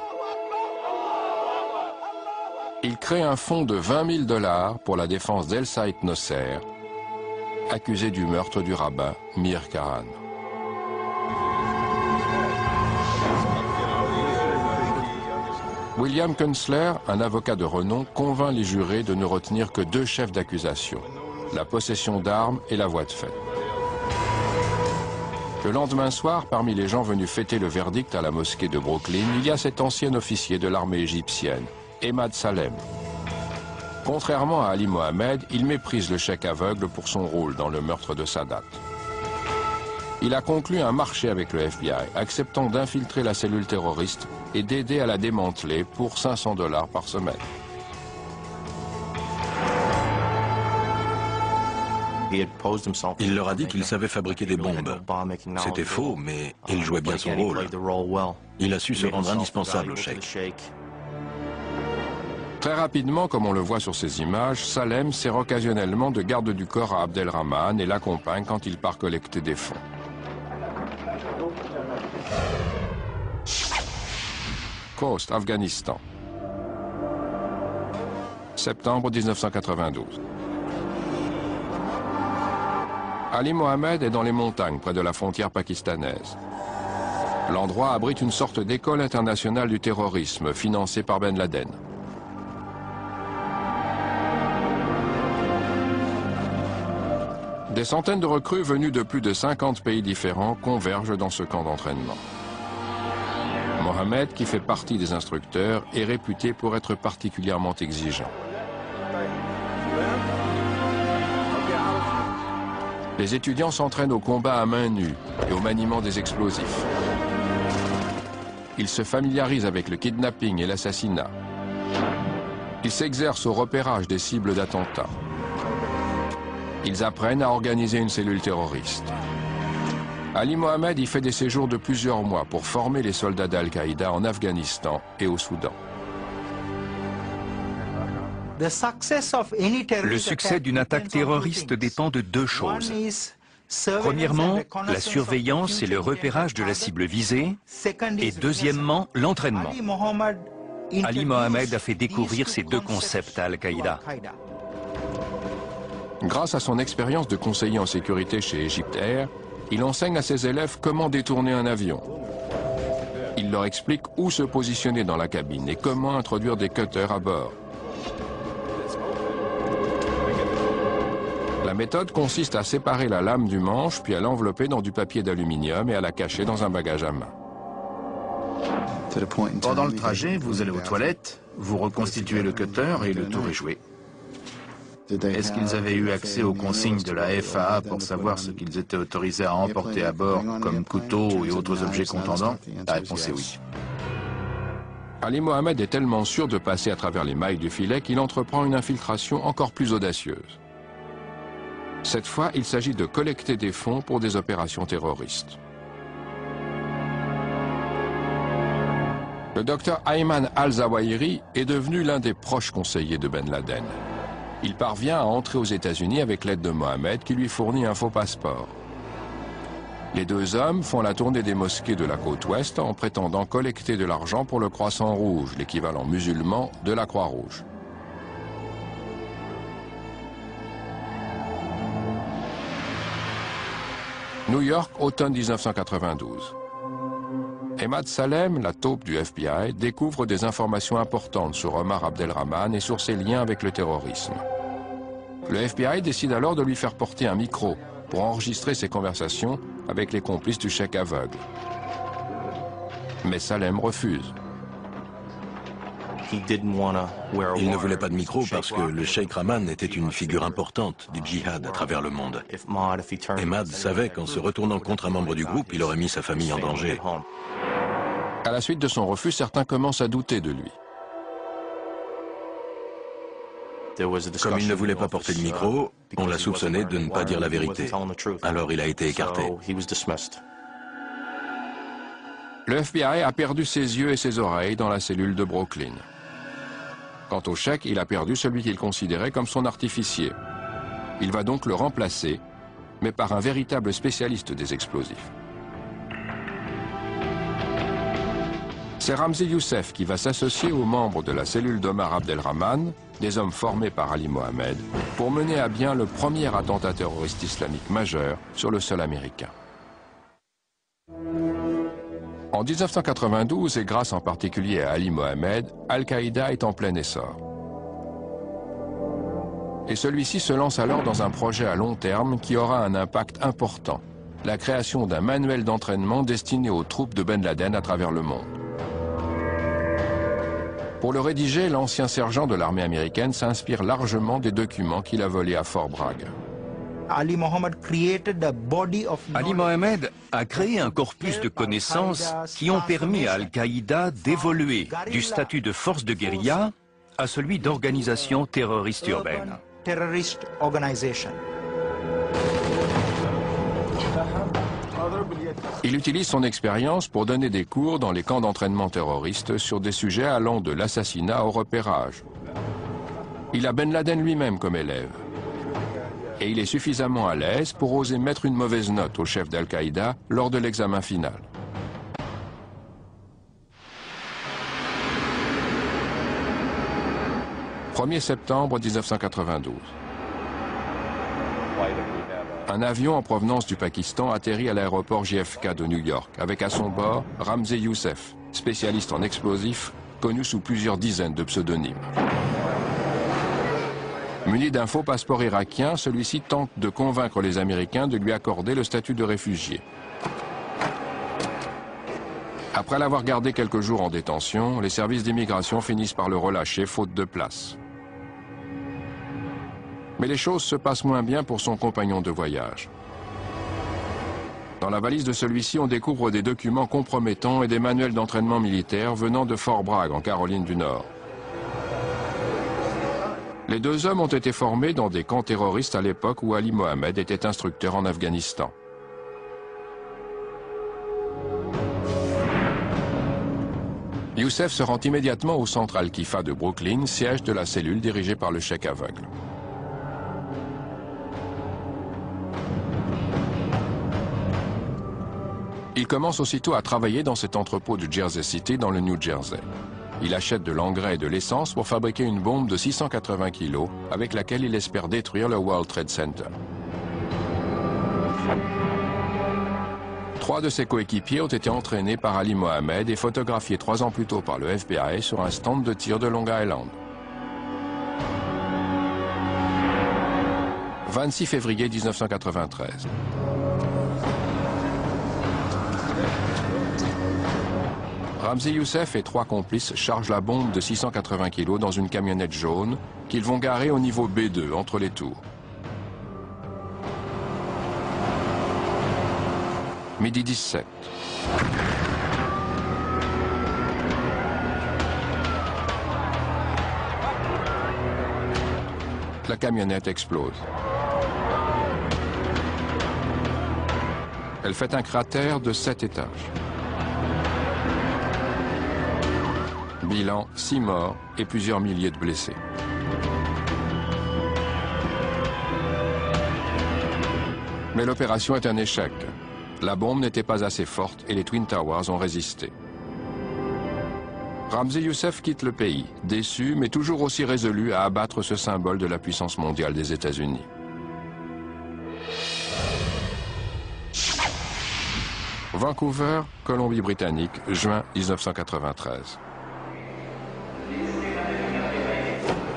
Il crée un fonds de $20 000 pour la défense d'El Saïd Nosser, accusé du meurtre du rabbin Mir Khan. William Kunstler, un avocat de renom, convainc les jurés de ne retenir que 2 chefs d'accusation, la possession d'armes et la voie de fait. Le lendemain soir, parmi les gens venus fêter le verdict à la mosquée de Brooklyn, il y a cet ancien officier de l'armée égyptienne, Emad Salem. Contrairement à Ali Mohammed, il méprise le chèque aveugle pour son rôle dans le meurtre de Sadat. Il a conclu un marché avec le FBI, acceptant d'infiltrer la cellule terroriste et d'aider à la démanteler pour $500 par semaine. Il leur a dit qu'il savait fabriquer des bombes. C'était faux, mais il jouait bien son rôle. Il a su se rendre indispensable au cheikh. Très rapidement, comme on le voit sur ces images, Salem sert occasionnellement de garde du corps à Abdelrahman et l'accompagne quand il part collecter des fonds. Khost, Afghanistan. Septembre 1992. Ali Mohammed est dans les montagnes près de la frontière pakistanaise. L'endroit abrite une sorte d'école internationale du terrorisme financée par Ben Laden. Des centaines de recrues venues de plus de 50 pays différents convergent dans ce camp d'entraînement. Mohammed, qui fait partie des instructeurs, est réputé pour être particulièrement exigeant. Les étudiants s'entraînent au combat à main nue et au maniement des explosifs. Ils se familiarisent avec le kidnapping et l'assassinat. Ils s'exercent au repérage des cibles d'attentats. Ils apprennent à organiser une cellule terroriste. Ali Mohammed y fait des séjours de plusieurs mois pour former les soldats d'Al-Qaïda en Afghanistan et au Soudan. Le succès d'une attaque terroriste dépend de 2 choses. Premièrement, la surveillance et le repérage de la cible visée. Et deuxièmement, l'entraînement. Ali Mohammed a fait découvrir ces 2 concepts à Al-Qaïda. Grâce à son expérience de conseiller en sécurité chez Egypt Air, il enseigne à ses élèves comment détourner un avion. Il leur explique où se positionner dans la cabine et comment introduire des cutters à bord. La méthode consiste à séparer la lame du manche, puis à l'envelopper dans du papier d'aluminium et à la cacher dans un bagage à main. Pendant le trajet, vous allez aux toilettes, vous reconstituez le cutter et le tour est joué. Est-ce qu'ils avaient eu accès aux consignes de la FAA pour savoir ce qu'ils étaient autorisés à emporter à bord comme couteaux et autres objets contendants? La réponse est oui. Ali Mohammed est tellement sûr de passer à travers les mailles du filet qu'il entreprend une infiltration encore plus audacieuse. Cette fois, il s'agit de collecter des fonds pour des opérations terroristes. Le docteur Ayman al-Zawahiri est devenu l'un des proches conseillers de Ben Laden. Il parvient à entrer aux États-Unis avec l'aide de Mohammed qui lui fournit un faux passeport. Les deux hommes font la tournée des mosquées de la côte ouest en prétendant collecter de l'argent pour le Croissant Rouge, l'équivalent musulman de la Croix-Rouge. New York, automne 1992. Emad Salem, la taupe du FBI, découvre des informations importantes sur Omar Abdelrahman et sur ses liens avec le terrorisme. Le FBI décide alors de lui faire porter un micro pour enregistrer ses conversations avec les complices du cheikh aveugle. Mais Salem refuse. Il ne voulait pas de micro parce que le cheikh Rahman était une figure importante du djihad à travers le monde. Emad savait qu'en se retournant contre un membre du groupe, il aurait mis sa famille en danger. À la suite de son refus, certains commencent à douter de lui. Comme il ne voulait pas porter de micro, on l'a soupçonné de ne pas dire la vérité. Alors il a été écarté. Le FBI a perdu ses yeux et ses oreilles dans la cellule de Brooklyn. Quant au cheikh, il a perdu celui qu'il considérait comme son artificier. Il va donc le remplacer, mais par un véritable spécialiste des explosifs. C'est Ramzi Youssef qui va s'associer aux membres de la cellule d'Omar Abdelrahman, des hommes formés par Ali Mohammed, pour mener à bien le premier attentat terroriste islamique majeur sur le sol américain. En 1992, et grâce en particulier à Ali Mohammed, Al-Qaïda est en plein essor. Et celui-ci se lance alors dans un projet à long terme qui aura un impact important, la création d'un manuel d'entraînement destiné aux troupes de Ben Laden à travers le monde. Pour le rédiger, l'ancien sergent de l'armée américaine s'inspire largement des documents qu'il a volés à Fort Bragg. Ali Mohammed a créé un corpus de connaissances qui ont permis à Al-Qaïda d'évoluer du statut de force de guérilla à celui d'organisation terroriste urbaine. Il utilise son expérience pour donner des cours dans les camps d'entraînement terroristes sur des sujets allant de l'assassinat au repérage. Il a Ben Laden lui-même comme élève. Et il est suffisamment à l'aise pour oser mettre une mauvaise note au chef d'Al-Qaïda lors de l'examen final. « 1er septembre 1992. Un avion en provenance du Pakistan atterrit à l'aéroport JFK de New York, avec à son bord Ramzi Youssef, spécialiste en explosifs, connu sous plusieurs dizaines de pseudonymes. Muni d'un faux passeport irakien, celui-ci tente de convaincre les Américains de lui accorder le statut de réfugié. Après l'avoir gardé quelques jours en détention, les services d'immigration finissent par le relâcher faute de place. Mais les choses se passent moins bien pour son compagnon de voyage. Dans la valise de celui-ci, on découvre des documents compromettants et des manuels d'entraînement militaire venant de Fort Bragg, en Caroline du Nord. Les deux hommes ont été formés dans des camps terroristes à l'époque où Ali Mohammed était instructeur en Afghanistan. Youssef se rend immédiatement au centre Al-Kifa de Brooklyn, siège de la cellule dirigée par le cheikh aveugle. Il commence aussitôt à travailler dans cet entrepôt de Jersey City dans le New Jersey. Il achète de l'engrais et de l'essence pour fabriquer une bombe de 680 kg avec laquelle il espère détruire le World Trade Center. 3 de ses coéquipiers ont été entraînés par Ali Mohammed et photographiés 3 ans plus tôt par le FBI sur un stand de tir de Long Island. 26 février 1993. Ramzi Youssef et 3 complices chargent la bombe de 680 kg dans une camionnette jaune qu'ils vont garer au niveau B2 entre les tours. Midi 17. La camionnette explose. Elle fait un cratère de 7 étages. Bilan, 6 morts et plusieurs milliers de blessés. Mais l'opération est un échec. La bombe n'était pas assez forte et les Twin Towers ont résisté. Ramzi Youssef quitte le pays, déçu mais toujours aussi résolu à abattre ce symbole de la puissance mondiale des États-Unis. Vancouver, Colombie-Britannique, juin 1993.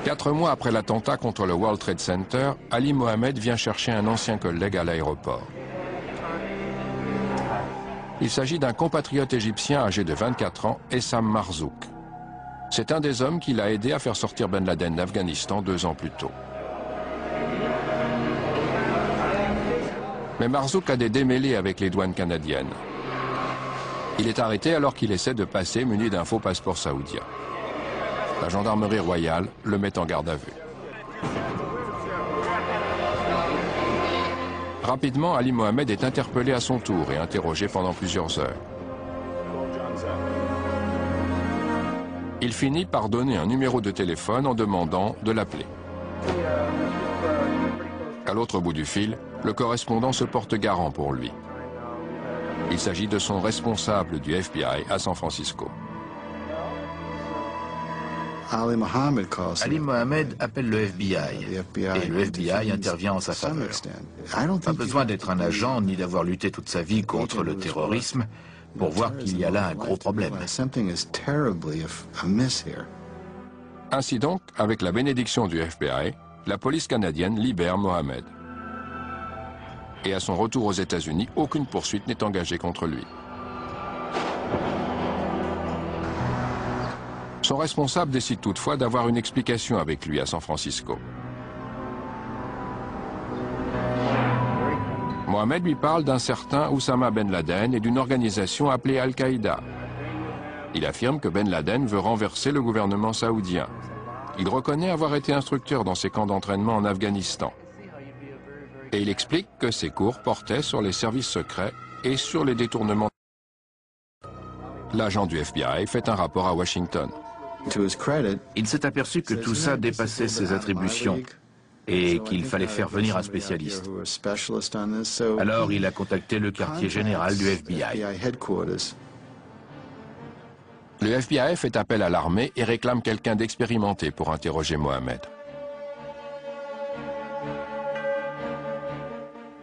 4 mois après l'attentat contre le World Trade Center, Ali Mohamed vient chercher un ancien collègue à l'aéroport. Il s'agit d'un compatriote égyptien âgé de 24 ans, Essam Marzouk. C'est un des hommes qui l'a aidé à faire sortir Ben Laden d'Afghanistan 2 ans plus tôt. Mais Marzouk a des démêlés avec les douanes canadiennes. Il est arrêté alors qu'il essaie de passer muni d'un faux passeport saoudien. La gendarmerie royale le met en garde à vue. Rapidement, Ali Mohamed est interpellé à son tour et interrogé pendant plusieurs heures. Il finit par donner un numéro de téléphone en demandant de l'appeler. À l'autre bout du fil, le correspondant se porte garant pour lui. Il s'agit de son responsable du FBI à San Francisco. Ali Mohamed appelle le FBI et le FBI intervient en sa faveur. Pas besoin d'être un agent ni d'avoir lutté toute sa vie contre le terrorisme pour voir qu'il y a là un gros problème. Ainsi donc, avec la bénédiction du FBI, la police canadienne libère Mohamed. Et à son retour aux États-Unis, aucune poursuite n'est engagée contre lui. Son responsable décide toutefois d'avoir une explication avec lui à San Francisco. Mohamed lui parle d'un certain Oussama Ben Laden et d'une organisation appelée Al-Qaïda. Il affirme que Ben Laden veut renverser le gouvernement saoudien. Il reconnaît avoir été instructeur dans ses camps d'entraînement en Afghanistan. Et il explique que ses cours portaient sur les services secrets et sur les détournements. L'agent du FBI fait un rapport à Washington. Il s'est aperçu que tout ça dépassait ses attributions et qu'il fallait faire venir un spécialiste. Alors il a contacté le quartier général du FBI. Le FBI fait appel à l'armée et réclame quelqu'un d'expérimenté pour interroger Mohamed.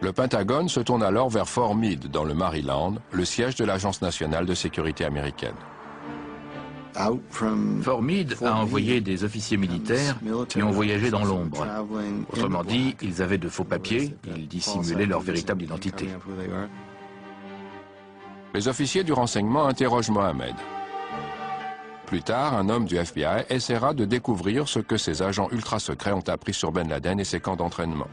Le Pentagone se tourne alors vers Fort Meade, dans le Maryland, le siège de l'Agence nationale de sécurité américaine. Fort Meade a envoyé des officiers militaires qui ont voyagé dans l'ombre. Autrement dit, ils avaient de faux papiers, ils dissimulaient leur véritable identité. Les officiers du renseignement interrogent Mohamed. Plus tard, un homme du FBI essaiera de découvrir ce que ces agents ultra-secrets ont appris sur Ben Laden et ses camps d'entraînement.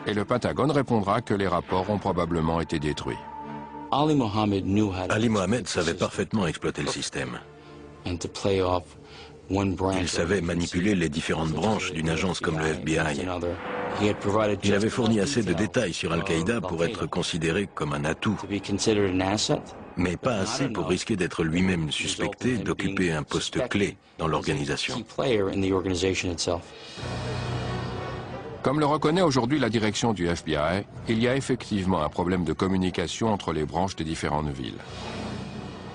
Et le Pentagone répondra que les rapports ont probablement été détruits. Ali Mohamed savait parfaitement exploiter le système. Il savait manipuler les différentes branches d'une agence comme le FBI. Il avait fourni assez de détails sur Al-Qaïda pour être considéré comme un atout, mais pas assez pour risquer d'être lui-même suspecté d'occuper un poste clé dans l'organisation. Comme le reconnaît aujourd'hui la direction du FBI, il y a effectivement un problème de communication entre les branches des différentes villes.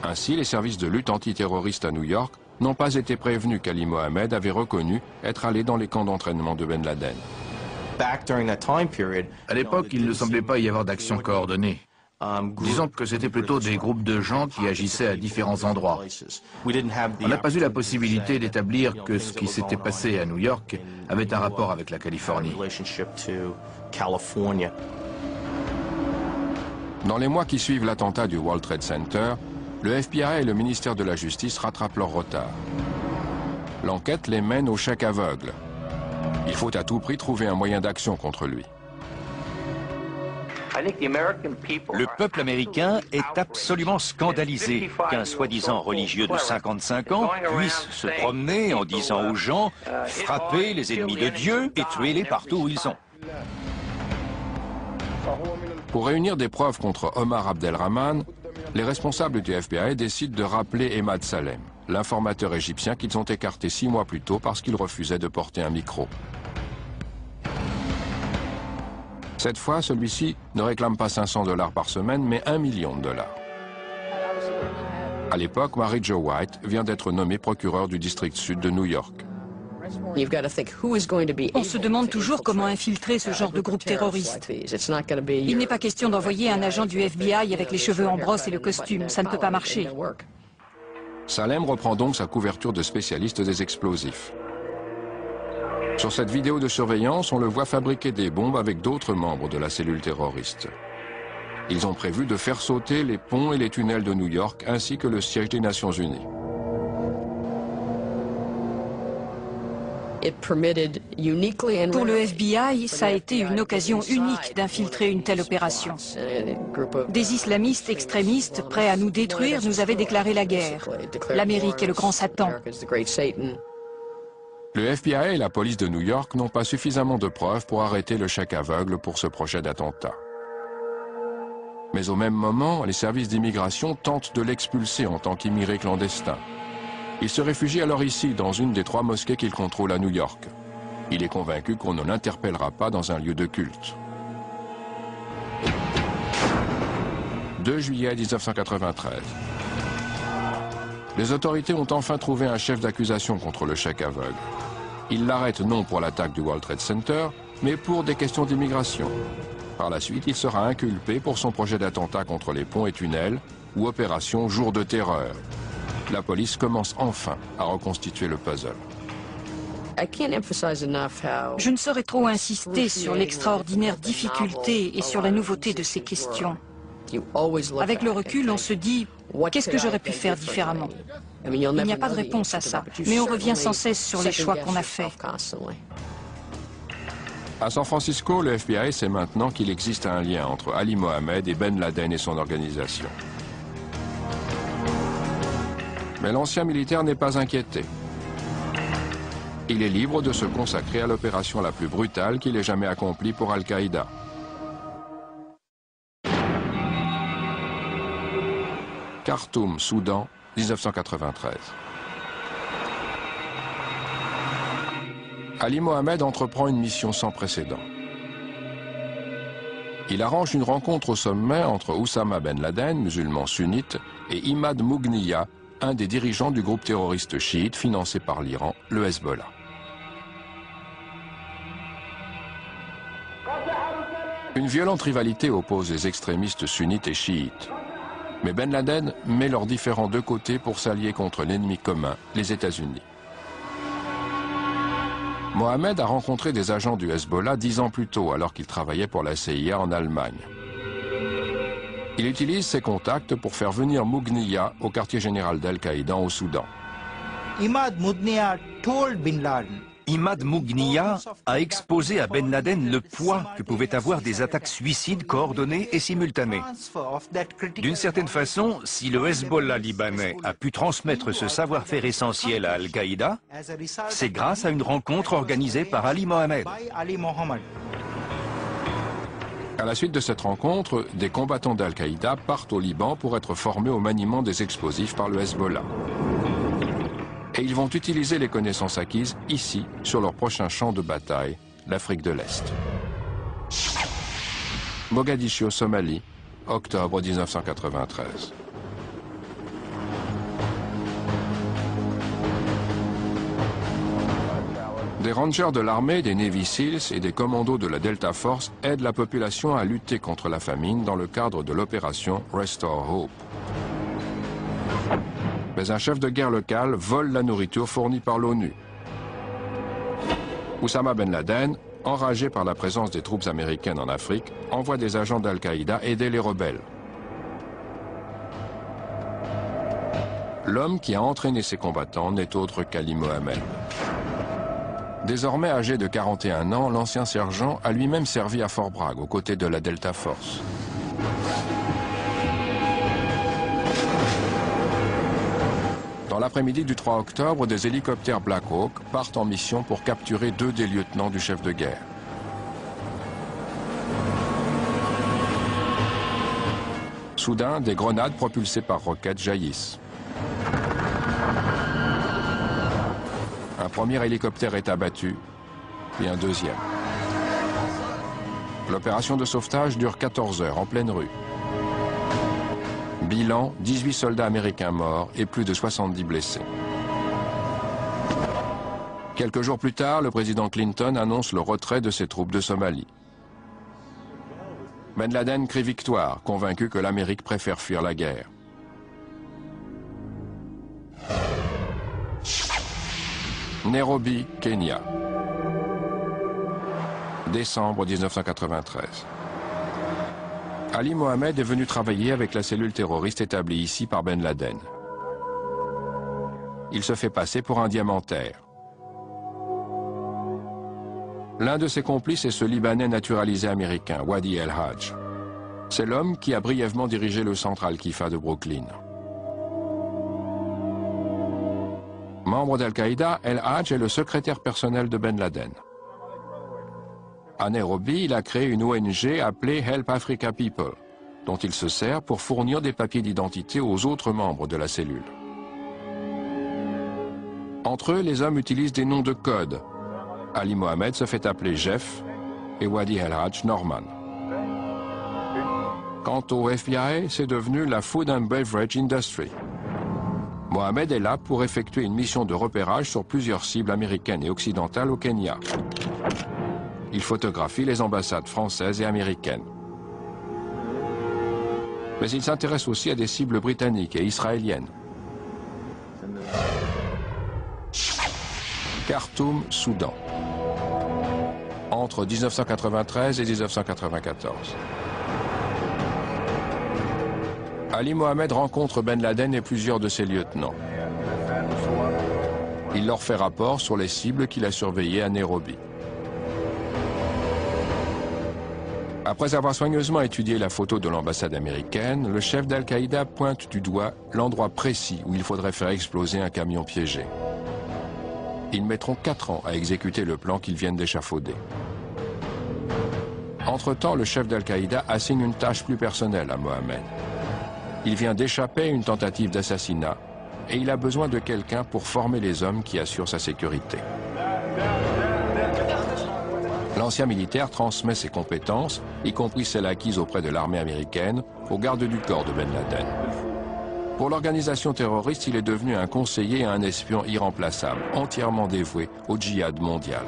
Ainsi, les services de lutte antiterroriste à New York n'ont pas été prévenus qu'Ali Mohamed avait reconnu être allé dans les camps d'entraînement de Ben Laden. À l'époque, il ne semblait pas y avoir d'action coordonnée. Disons que c'était plutôt des groupes de gens qui agissaient à différents endroits. On n'a pas eu la possibilité d'établir que ce qui s'était passé à New York avait un rapport avec la Californie. Dans les mois qui suivent l'attentat du World Trade Center, le FBI et le ministère de la Justice rattrapent leur retard. L'enquête les mène au chèque aveugle. Il faut à tout prix trouver un moyen d'action contre lui. Le peuple américain est absolument scandalisé qu'un soi-disant religieux de 55 ans puisse se promener en disant aux gens « frappez les ennemis de Dieu et tuez-les partout où ils sont ». Pour réunir des preuves contre Omar Abdelrahman, les responsables du FBI décident de rappeler Emad Salem, l'informateur égyptien qu'ils ont écarté 6 mois plus tôt parce qu'il refusait de porter un micro. Cette fois, celui-ci ne réclame pas 500 $ par semaine, mais 1 million de $. À l'époque, Mary Jo White vient d'être nommée procureure du district sud de New York. On se demande toujours comment infiltrer ce genre de groupe terroriste. Il n'est pas question d'envoyer un agent du FBI avec les cheveux en brosse et le costume, ça ne peut pas marcher. Salem reprend donc sa couverture de spécialiste des explosifs. Sur cette vidéo de surveillance, on le voit fabriquer des bombes avec d'autres membres de la cellule terroriste. Ils ont prévu de faire sauter les ponts et les tunnels de New York ainsi que le siège des Nations Unies. Pour le FBI, ça a été une occasion unique d'infiltrer une telle opération. Des islamistes extrémistes prêts à nous détruire nous avaient déclaré la guerre. L'Amérique est le grand Satan. Le FBI et la police de New York n'ont pas suffisamment de preuves pour arrêter le chèque aveugle pour ce projet d'attentat. Mais au même moment, les services d'immigration tentent de l'expulser en tant qu'immigré clandestin. Il se réfugie alors ici, dans une des 3 mosquées qu'il contrôle à New York. Il est convaincu qu'on ne l'interpellera pas dans un lieu de culte. 2 juillet 1993. Les autorités ont enfin trouvé un chef d'accusation contre le chèque aveugle. Ils l'arrêtent non pour l'attaque du World Trade Center, mais pour des questions d'immigration. Par la suite, il sera inculpé pour son projet d'attentat contre les ponts et tunnels ou opération Jour de terreur. La police commence enfin à reconstituer le puzzle. Je ne saurais trop insister sur l'extraordinaire difficulté et sur la nouveauté de ces questions. Avec le recul, on se dit, qu'est-ce que j'aurais pu faire différemment? Il n'y a pas de réponse à ça, mais on revient sans cesse sur les choix qu'on a faits. À San Francisco, le FBI sait maintenant qu'il existe un lien entre Ali Mohammed et Ben Laden et son organisation. Mais l'ancien militaire n'est pas inquiété. Il est libre de se consacrer à l'opération la plus brutale qu'il ait jamais accomplie pour Al-Qaïda. Khartoum, Soudan, 1993. Ali Mohammed entreprend une mission sans précédent. Il arrange une rencontre au sommet entre Oussama Ben Laden, musulman sunnite, et Imad Mougniya, un des dirigeants du groupe terroriste chiite financé par l'Iran, le Hezbollah. Une violente rivalité oppose les extrémistes sunnites et chiites. Mais Ben Laden met leurs différends de côté pour s'allier contre l'ennemi commun, les États-Unis. Mohammed a rencontré des agents du Hezbollah 10 ans plus tôt, alors qu'il travaillait pour la CIA en Allemagne. Il utilise ses contacts pour faire venir Mougniya au quartier général d'Al-Qaïda au Soudan. Imad Mougniya told Bin Laden. Imad Mougniya a exposé à Ben Laden le poids que pouvaient avoir des attaques suicides coordonnées et simultanées. D'une certaine façon, si le Hezbollah libanais a pu transmettre ce savoir-faire essentiel à Al-Qaïda, c'est grâce à une rencontre organisée par Ali Mohammed. À la suite de cette rencontre, des combattants d'Al-Qaïda partent au Liban pour être formés au maniement des explosifs par le Hezbollah. Et ils vont utiliser les connaissances acquises ici, sur leur prochain champ de bataille, l'Afrique de l'Est. Mogadiscio, Somalie, octobre 1993. Des rangers de l'armée, des Navy Seals et des commandos de la Delta Force aident la population à lutter contre la famine dans le cadre de l'opération Restore Hope. Mais un chef de guerre local vole la nourriture fournie par l'ONU. Oussama Ben Laden, enragé par la présence des troupes américaines en Afrique, envoie des agents d'Al-Qaïda aider les rebelles. L'homme qui a entraîné ces combattants n'est autre qu'Ali Mohammed. Désormais âgé de 41 ans, l'ancien sergent a lui-même servi à Fort Bragg aux côtés de la Delta Force. Dans l'après-midi du 3 octobre, des hélicoptères Black Hawk partent en mission pour capturer 2 des lieutenants du chef de guerre. Soudain, des grenades propulsées par roquettes jaillissent. Un premier hélicoptère est abattu, puis un deuxième. L'opération de sauvetage dure 14 heures en pleine rue. Bilan, 18 soldats américains morts et plus de 70 blessés. Quelques jours plus tard, le président Clinton annonce le retrait de ses troupes de Somalie. Ben Laden crie victoire, convaincu que l'Amérique préfère fuir la guerre. Nairobi, Kenya. Décembre 1993. Ali Mohammed est venu travailler avec la cellule terroriste établie ici par Ben Laden. Il se fait passer pour un diamantaire. L'un de ses complices est ce Libanais naturalisé américain, Wadi El-Hadj. C'est l'homme qui a brièvement dirigé le centre Al-Qifa de Brooklyn. Membre d'Al-Qaïda, El-Hadj est le secrétaire personnel de Ben Laden. À Nairobi, il a créé une ONG appelée Help Africa People, dont il se sert pour fournir des papiers d'identité aux autres membres de la cellule. Entre eux, les hommes utilisent des noms de code. Ali Mohammed se fait appeler Jeff et Wadi El-Hadj Norman. Quant au FBI, c'est devenu la Food and Beverage Industry. Mohammed est là pour effectuer une mission de repérage sur plusieurs cibles américaines et occidentales au Kenya. Il photographie les ambassades françaises et américaines. Mais il s'intéresse aussi à des cibles britanniques et israéliennes. Khartoum, Soudan. Entre 1993 et 1994. Ali Mohammed rencontre Ben Laden et plusieurs de ses lieutenants. Il leur fait rapport sur les cibles qu'il a surveillées à Nairobi. Après avoir soigneusement étudié la photo de l'ambassade américaine, le chef d'Al-Qaïda pointe du doigt l'endroit précis où il faudrait faire exploser un camion piégé. Ils mettront 4 ans à exécuter le plan qu'ils viennent d'échafauder. Entre-temps, le chef d'Al-Qaïda assigne une tâche plus personnelle à Mohammed. Il vient d'échapper à une tentative d'assassinat et il a besoin de quelqu'un pour former les hommes qui assurent sa sécurité. L'ancien militaire transmet ses compétences, y compris celles acquises auprès de l'armée américaine, aux gardes du corps de Ben Laden. Pour l'organisation terroriste, il est devenu un conseiller et un espion irremplaçable, entièrement dévoué au djihad mondial.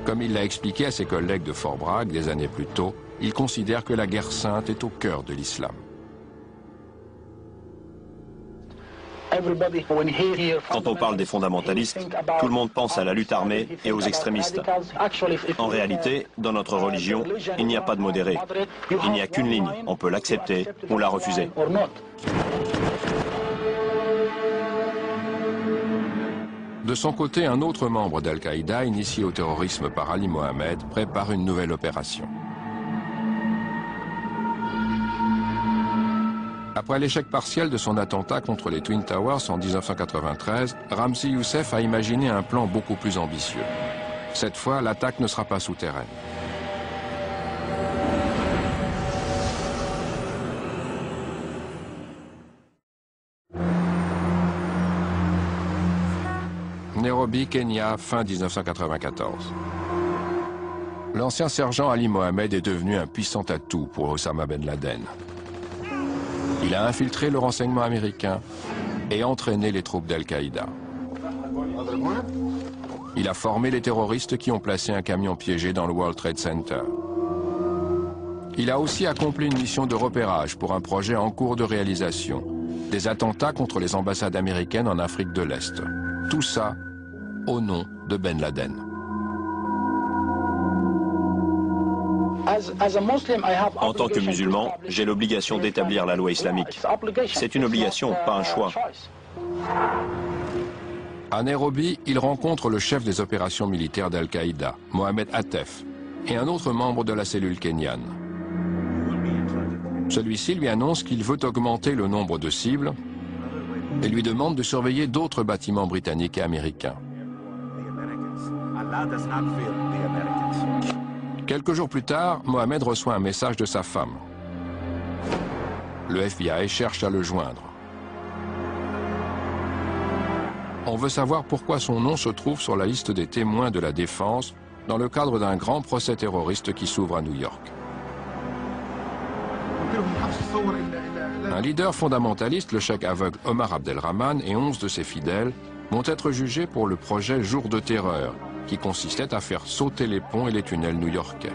Comme il l'a expliqué à ses collègues de Fort Bragg des années plus tôt, il considère que la guerre sainte est au cœur de l'islam. Quand on parle des fondamentalistes, tout le monde pense à la lutte armée et aux extrémistes. En réalité, dans notre religion, il n'y a pas de modéré. Il n'y a qu'une ligne. On peut l'accepter ou la refuser. De son côté, un autre membre d'Al-Qaïda, initié au terrorisme par Ali Mohammed, prépare une nouvelle opération. Après l'échec partiel de son attentat contre les Twin Towers en 1993, Ramzi Youssef a imaginé un plan beaucoup plus ambitieux. Cette fois, l'attaque ne sera pas souterraine. Nairobi, Kenya, fin 1994. L'ancien sergent Ali Mohammed est devenu un puissant atout pour Osama Ben Laden. Il a infiltré le renseignement américain et entraîné les troupes d'Al-Qaïda. Il a formé les terroristes qui ont placé un camion piégé dans le World Trade Center. Il a aussi accompli une mission de repérage pour un projet en cours de réalisation, des attentats contre les ambassades américaines en Afrique de l'Est. Tout ça au nom de Ben Laden. En tant que musulman, j'ai l'obligation d'établir la loi islamique. C'est une obligation, pas un choix. À Nairobi, il rencontre le chef des opérations militaires d'Al-Qaïda, Mohamed Attef, et un autre membre de la cellule kenyane. Celui-ci lui annonce qu'il veut augmenter le nombre de cibles et lui demande de surveiller d'autres bâtiments britanniques et américains. Quelques jours plus tard, Mohamed reçoit un message de sa femme. Le FBI cherche à le joindre. On veut savoir pourquoi son nom se trouve sur la liste des témoins de la défense dans le cadre d'un grand procès terroriste qui s'ouvre à New York. Un leader fondamentaliste, le cheikh aveugle Omar Abdelrahman et 11 de ses fidèles vont être jugés pour le projet Jour de terreur, qui consistait à faire sauter les ponts et les tunnels new-yorkais.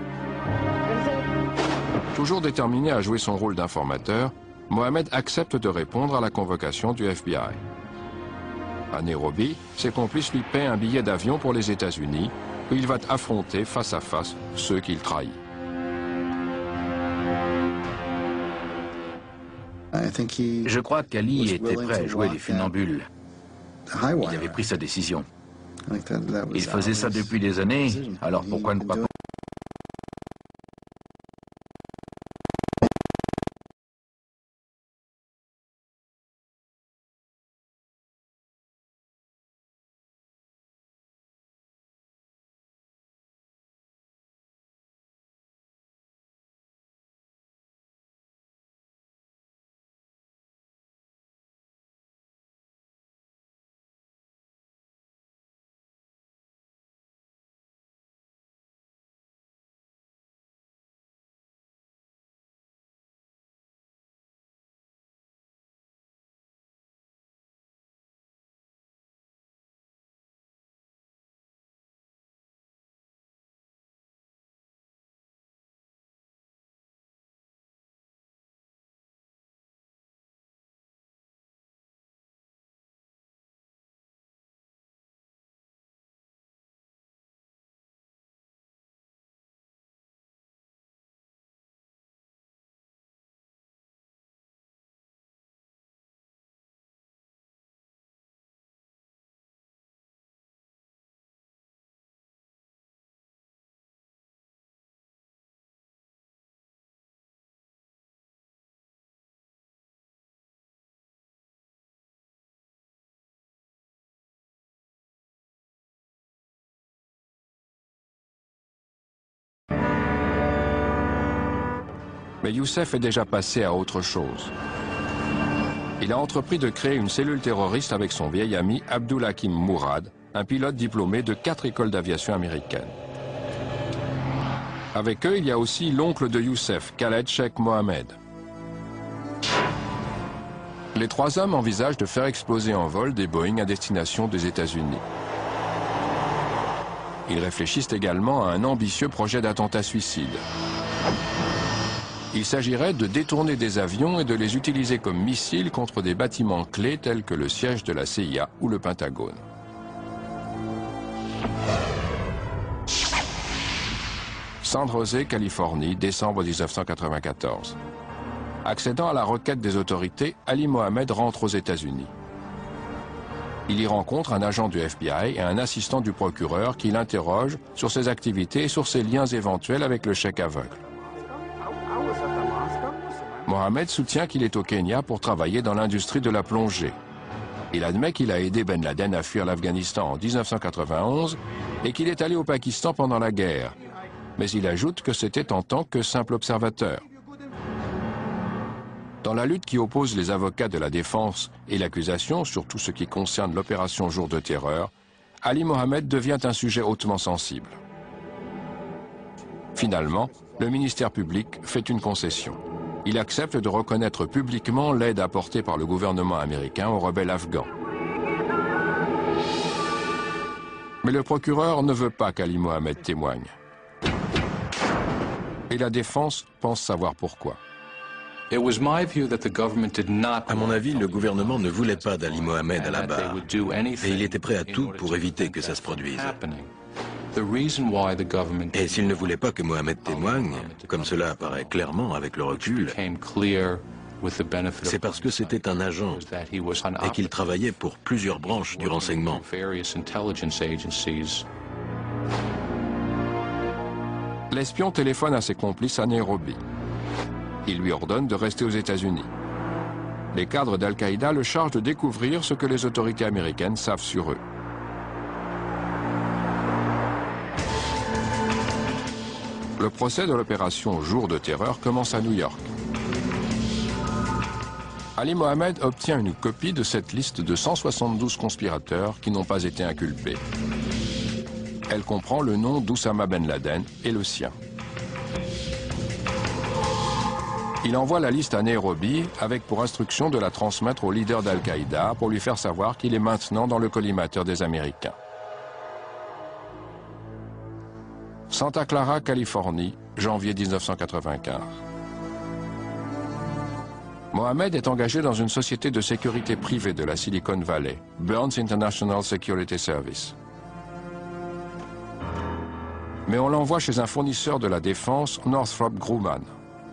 Toujours déterminé à jouer son rôle d'informateur, Mohamed accepte de répondre à la convocation du FBI. À Nairobi, ses complices lui paient un billet d'avion pour les États-Unis, où il va affronter face à face ceux qu'il trahit. Je crois qu'Ali était prêt à jouer les funambules. Il avait pris sa décision. Il faisait ça depuis des années, alors pourquoi ne pas... Mais Youssef est déjà passé à autre chose. Il a entrepris de créer une cellule terroriste avec son vieil ami Abdul Hakim Mourad, un pilote diplômé de 4 écoles d'aviation américaines. Avec eux, il y a aussi l'oncle de Youssef, Khaled Sheikh Mohammed. Les 3 hommes envisagent de faire exploser en vol des Boeing à destination des États-Unis. Ils réfléchissent également à un ambitieux projet d'attentat suicide. Il s'agirait de détourner des avions et de les utiliser comme missiles contre des bâtiments clés tels que le siège de la CIA ou le Pentagone. San José, Californie, décembre 1994. Accédant à la requête des autorités, Ali Mohamed rentre aux États-Unis. Il y rencontre un agent du FBI et un assistant du procureur qui l'interroge sur ses activités et sur ses liens éventuels avec le cheikh aveugle. Mohamed soutient qu'il est au Kenya pour travailler dans l'industrie de la plongée. Il admet qu'il a aidé Ben Laden à fuir l'Afghanistan en 1991 et qu'il est allé au Pakistan pendant la guerre. Mais il ajoute que c'était en tant que simple observateur. Dans la lutte qui oppose les avocats de la défense et l'accusation sur tout ce qui concerne l'opération Jour de terreur, Ali Mohamed devient un sujet hautement sensible. Finalement, le ministère public fait une concession. Il accepte de reconnaître publiquement l'aide apportée par le gouvernement américain aux rebelles afghans. Mais le procureur ne veut pas qu'Ali Mohamed témoigne. Et la défense pense savoir pourquoi. À mon avis, le gouvernement ne voulait pas d'Ali Mohamed à la barre, et il était prêt à tout pour éviter que ça se produise. Et s'il ne voulait pas que Mohamed témoigne, comme cela apparaît clairement avec le recul, c'est parce que c'était un agent et qu'il travaillait pour plusieurs branches du renseignement. L'espion téléphone à ses complices à Nairobi. Il lui ordonne de rester aux États-Unis. Les cadres d'Al-Qaïda le chargent de découvrir ce que les autorités américaines savent sur eux. Le procès de l'opération Jour de terreur commence à New York. Ali Mohamed obtient une copie de cette liste de 172 conspirateurs qui n'ont pas été inculpés. Elle comprend le nom d'Oussama Ben Laden et le sien. Il envoie la liste à Nairobi avec pour instruction de la transmettre au leader d'Al-Qaïda pour lui faire savoir qu'il est maintenant dans le collimateur des Américains. Santa Clara, Californie, janvier 1995. Mohamed est engagé dans une société de sécurité privée de la Silicon Valley, Burns International Security Service. Mais on l'envoie chez un fournisseur de la défense, Northrop Grumman,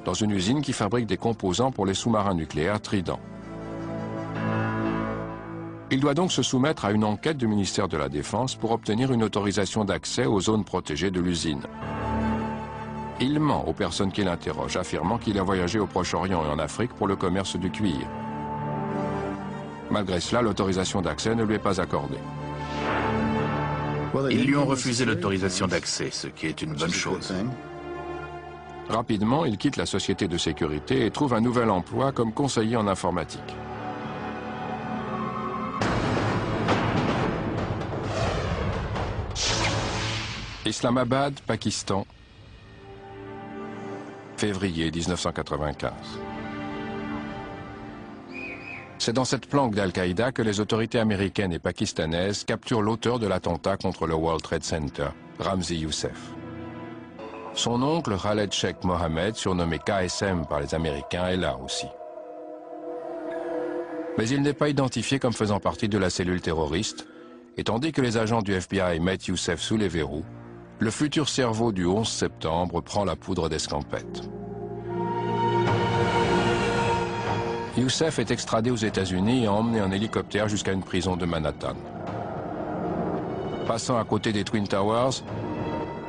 dans une usine qui fabrique des composants pour les sous-marins nucléaires Trident. Il doit donc se soumettre à une enquête du ministère de la Défense pour obtenir une autorisation d'accès aux zones protégées de l'usine. Il ment aux personnes qui l'interrogent, affirmant qu'il a voyagé au Proche-Orient et en Afrique pour le commerce du cuir. Malgré cela, l'autorisation d'accès ne lui est pas accordée. Ils lui ont refusé l'autorisation d'accès, ce qui est une bonne chose. Rapidement, il quitte la société de sécurité et trouve un nouvel emploi comme conseiller en informatique. Islamabad, Pakistan, février 1995. C'est dans cette planque d'Al-Qaïda que les autorités américaines et pakistanaises capturent l'auteur de l'attentat contre le World Trade Center, Ramzi Youssef. Son oncle, Khaled Sheikh Mohammed, surnommé KSM par les Américains, est là aussi. Mais il n'est pas identifié comme faisant partie de la cellule terroriste, et tandis que les agents du FBI mettent Youssef sous les verrous, le futur cerveau du 11 septembre prend la poudre d'escampette. Youssef est extradé aux États-Unis et emmené en hélicoptère jusqu'à une prison de Manhattan. Passant à côté des Twin Towers,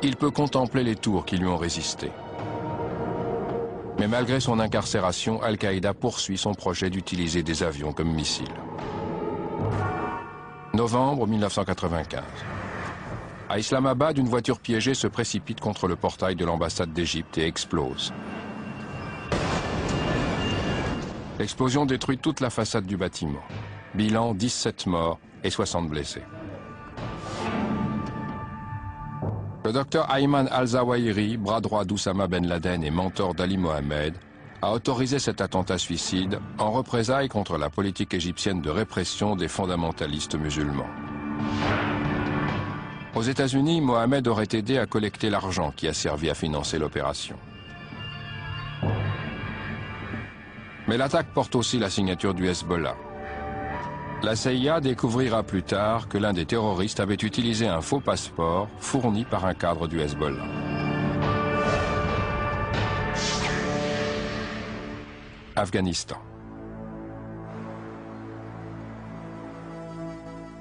il peut contempler les tours qui lui ont résisté. Mais malgré son incarcération, Al-Qaïda poursuit son projet d'utiliser des avions comme missiles. Novembre 1995. À Islamabad, une voiture piégée se précipite contre le portail de l'ambassade d'Égypte et explose. L'explosion détruit toute la façade du bâtiment. Bilan 17 morts et 60 blessés. Le docteur Ayman al-Zawahiri, bras droit d'Oussama Ben Laden et mentor d'Ali Mohamed, a autorisé cet attentat suicide en représailles contre la politique égyptienne de répression des fondamentalistes musulmans. Aux États-Unis, Mohamed aurait aidé à collecter l'argent qui a servi à financer l'opération. Mais l'attaque porte aussi la signature du Hezbollah. La CIA découvrira plus tard que l'un des terroristes avait utilisé un faux passeport fourni par un cadre du Hezbollah. Afghanistan.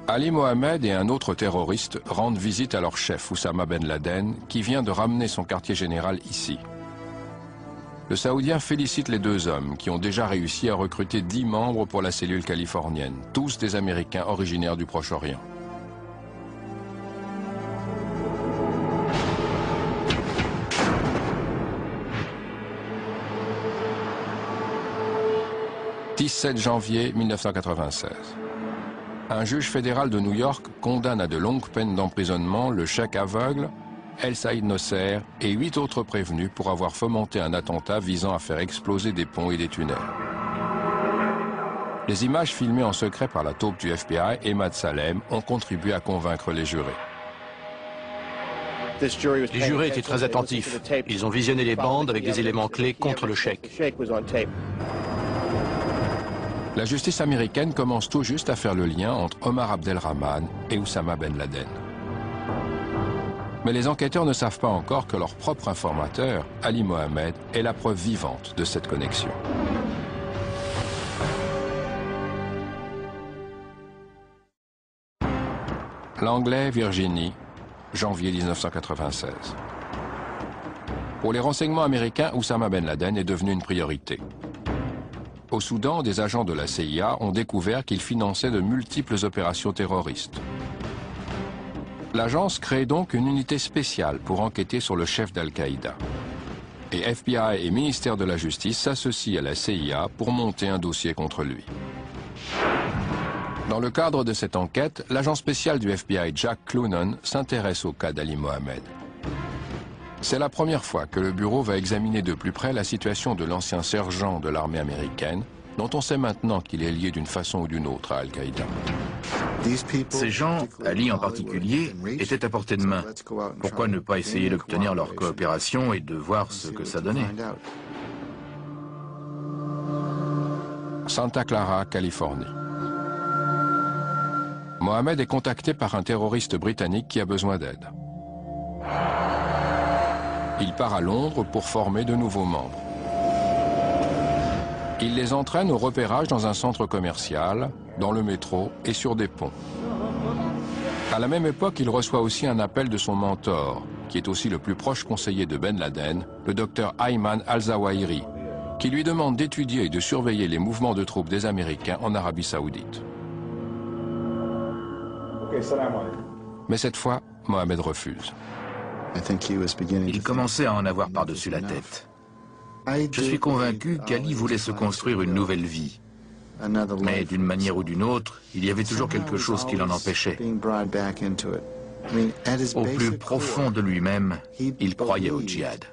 Ali Mohamed et un autre terroriste rendent visite à leur chef Oussama Ben Laden, qui vient de ramener son quartier général ici. Le Saoudien félicite les deux hommes qui ont déjà réussi à recruter 10 membres pour la cellule californienne, tous des Américains originaires du Proche-Orient. « 17 janvier 1996. Un juge fédéral de New York condamne à de longues peines d'emprisonnement le cheikh aveugle, El Saïd Nosser et 8 autres prévenus pour avoir fomenté un attentat visant à faire exploser des ponts et des tunnels. Les images filmées en secret par la taupe du FBI, Emad Salem, ont contribué à convaincre les jurés. Les jurés étaient très attentifs. Ils ont visionné les bandes avec des éléments clés contre le cheikh. La justice américaine commence tout juste à faire le lien entre Omar Abdelrahman et Oussama Ben Laden. Mais les enquêteurs ne savent pas encore que leur propre informateur, Ali Mohamed, est la preuve vivante de cette connexion. Langley, Virginie, janvier 1996. Pour les renseignements américains, Oussama Ben Laden est devenu une priorité. Au Soudan, des agents de la CIA ont découvert qu'il finançait de multiples opérations terroristes. L'agence crée donc une unité spéciale pour enquêter sur le chef d'Al-Qaïda. Et FBI et ministère de la Justice s'associent à la CIA pour monter un dossier contre lui. Dans le cadre de cette enquête, l'agent spécial du FBI Jack Clunan s'intéresse au cas d'Ali Mohammed. C'est la première fois que le bureau va examiner de plus près la situation de l'ancien sergent de l'armée américaine, dont on sait maintenant qu'il est lié d'une façon ou d'une autre à Al-Qaïda. Ces gens, Ali en particulier, étaient à portée de main. Pourquoi ne pas essayer d'obtenir leur coopération et de voir ce que ça donnait? Santa Clara, Californie. Mohammed est contacté par un terroriste britannique qui a besoin d'aide. Il part à Londres pour former de nouveaux membres. Il les entraîne au repérage dans un centre commercial, dans le métro et sur des ponts. À la même époque, il reçoit aussi un appel de son mentor, qui est aussi le plus proche conseiller de Ben Laden, le docteur Ayman al-Zawahiri, qui lui demande d'étudier et de surveiller les mouvements de troupes des Américains en Arabie Saoudite. Mais cette fois, Mohammed refuse. Il commençait à en avoir par-dessus la tête. Je suis convaincu qu'Ali voulait se construire une nouvelle vie. Mais d'une manière ou d'une autre, il y avait toujours quelque chose qui l'en empêchait. Au plus profond de lui-même, il croyait au djihad.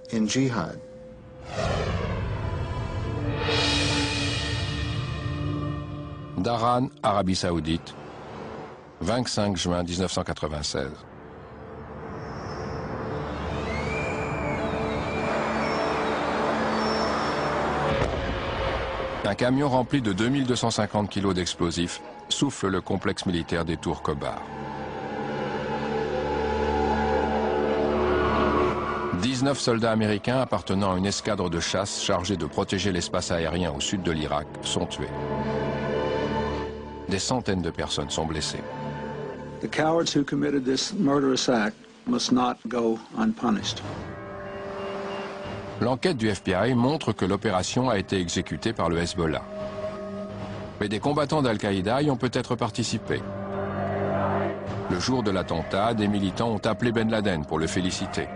Dhahran, Arabie Saoudite, 25 juin 1996. Un camion rempli de 2250 kg d'explosifs souffle le complexe militaire des Tours Khobar. 19 soldats américains appartenant à une escadre de chasse chargée de protéger l'espace aérien au sud de l'Irak sont tués. Des centaines de personnes sont blessées. The cowards who committed this murderous act must not go unpunished. L'enquête du FBI montre que l'opération a été exécutée par le Hezbollah. Mais des combattants d'Al-Qaïda y ont peut-être participé. Le jour de l'attentat, des militants ont appelé Ben Laden pour le féliciter.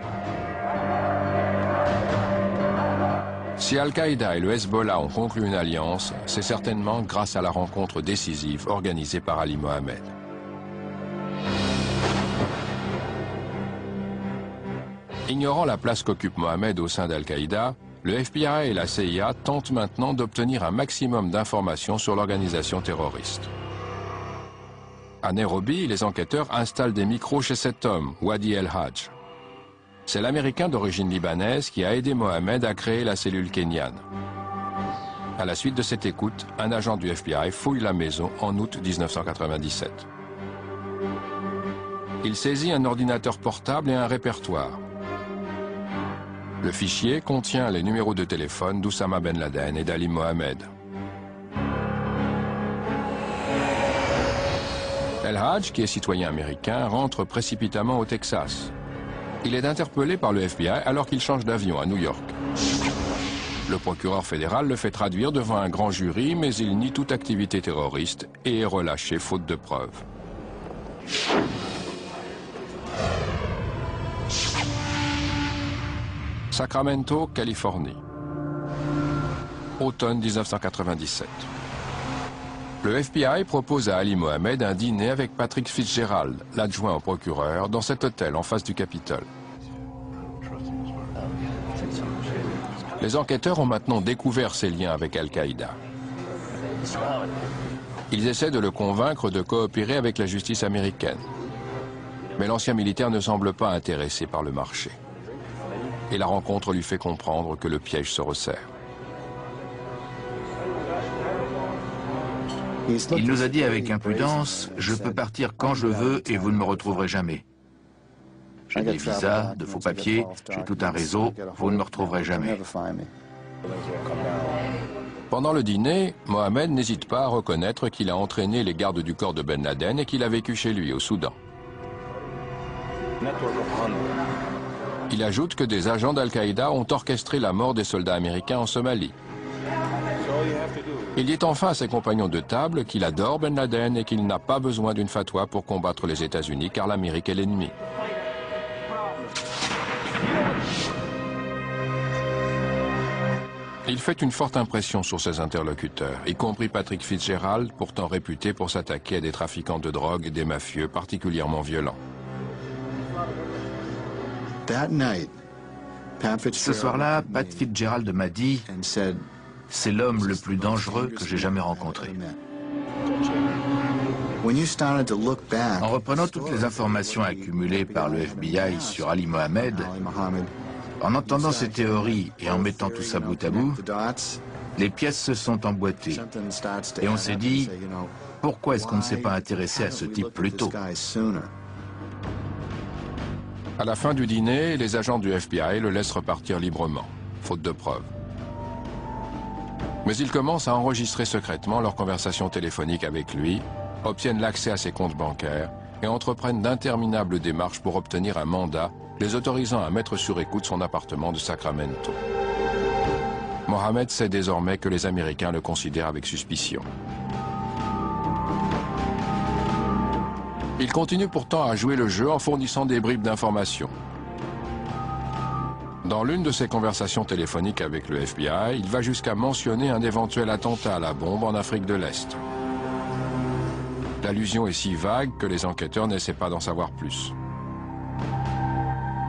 Si Al-Qaïda et le Hezbollah ont conclu une alliance, c'est certainement grâce à la rencontre décisive organisée par Ali Mohammed. Ignorant la place qu'occupe Mohammed au sein d'Al-Qaïda, le FBI et la CIA tentent maintenant d'obtenir un maximum d'informations sur l'organisation terroriste. À Nairobi, les enquêteurs installent des micros chez cet homme, Wadi El-Hadj. C'est l'Américain d'origine libanaise qui a aidé Mohammed à créer la cellule kenyane. À la suite de cette écoute, un agent du FBI fouille la maison en août 1997. Il saisit un ordinateur portable et un répertoire. Le fichier contient les numéros de téléphone d'Oussama Ben Laden et d'Ali Mohammed. El-Hadj, qui est citoyen américain, rentre précipitamment au Texas. Il est interpellé par le FBI alors qu'il change d'avion à New York. Le procureur fédéral le fait traduire devant un grand jury, mais il nie toute activité terroriste et est relâché faute de preuves. Sacramento, Californie. Automne 1997. Le FBI propose à Ali Mohammed un dîner avec Patrick Fitzgerald, l'adjoint au procureur, dans cet hôtel en face du Capitole. Les enquêteurs ont maintenant découvert ses liens avec Al-Qaïda. Ils essaient de le convaincre de coopérer avec la justice américaine. Mais l'ancien militaire ne semble pas intéressé par le marché. Et la rencontre lui fait comprendre que le piège se resserre. Il nous a dit avec impudence, je peux partir quand je veux et vous ne me retrouverez jamais. J'ai des visas, de faux papiers, j'ai tout un réseau, vous ne me retrouverez jamais. Pendant le dîner, Mohammed n'hésite pas à reconnaître qu'il a entraîné les gardes du corps de Ben Laden et qu'il a vécu chez lui au Soudan. Il ajoute que des agents d'Al-Qaïda ont orchestré la mort des soldats américains en Somalie. Il dit enfin à ses compagnons de table qu'il adore Ben Laden et qu'il n'a pas besoin d'une fatwa pour combattre les États-Unis car l'Amérique est l'ennemi. Il fait une forte impression sur ses interlocuteurs, y compris Patrick Fitzgerald, pourtant réputé pour s'attaquer à des trafiquants de drogue et des mafieux particulièrement violents. Ce soir-là, Pat Fitzgerald m'a dit « C'est l'homme le plus dangereux que j'ai jamais rencontré ». En reprenant toutes les informations accumulées par le FBI sur Ali Mohammed, en entendant ses théories et en mettant tout ça bout à bout, les pièces se sont emboîtées. Et on s'est dit, pourquoi est-ce qu'on ne s'est pas intéressé à ce type plus tôt? À la fin du dîner, les agents du FBI le laissent repartir librement, faute de preuves. Mais ils commencent à enregistrer secrètement leurs conversations téléphoniques avec lui, obtiennent l'accès à ses comptes bancaires et entreprennent d'interminables démarches pour obtenir un mandat les autorisant à mettre sur écoute son appartement de Sacramento. Mohammed sait désormais que les Américains le considèrent avec suspicion. Il continue pourtant à jouer le jeu en fournissant des bribes d'informations. Dans l'une de ses conversations téléphoniques avec le FBI, il va jusqu'à mentionner un éventuel attentat à la bombe en Afrique de l'Est. L'allusion est si vague que les enquêteurs n'essaient pas d'en savoir plus.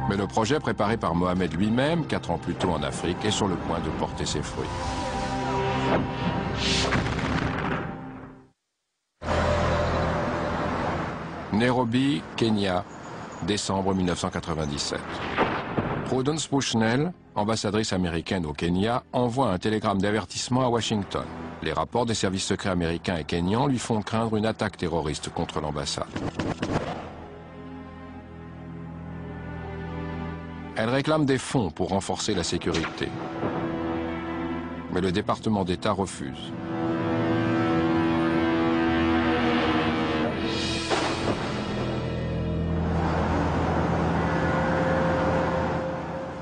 Mais le projet préparé par Mohammed lui-même, 4 ans plus tôt en Afrique, est sur le point de porter ses fruits. Nairobi, Kenya, décembre 1997. Prudence Bushnell, ambassadrice américaine au Kenya, envoie un télégramme d'avertissement à Washington. Les rapports des services secrets américains et kenyans lui font craindre une attaque terroriste contre l'ambassade. Elle réclame des fonds pour renforcer la sécurité. Mais le département d'État refuse.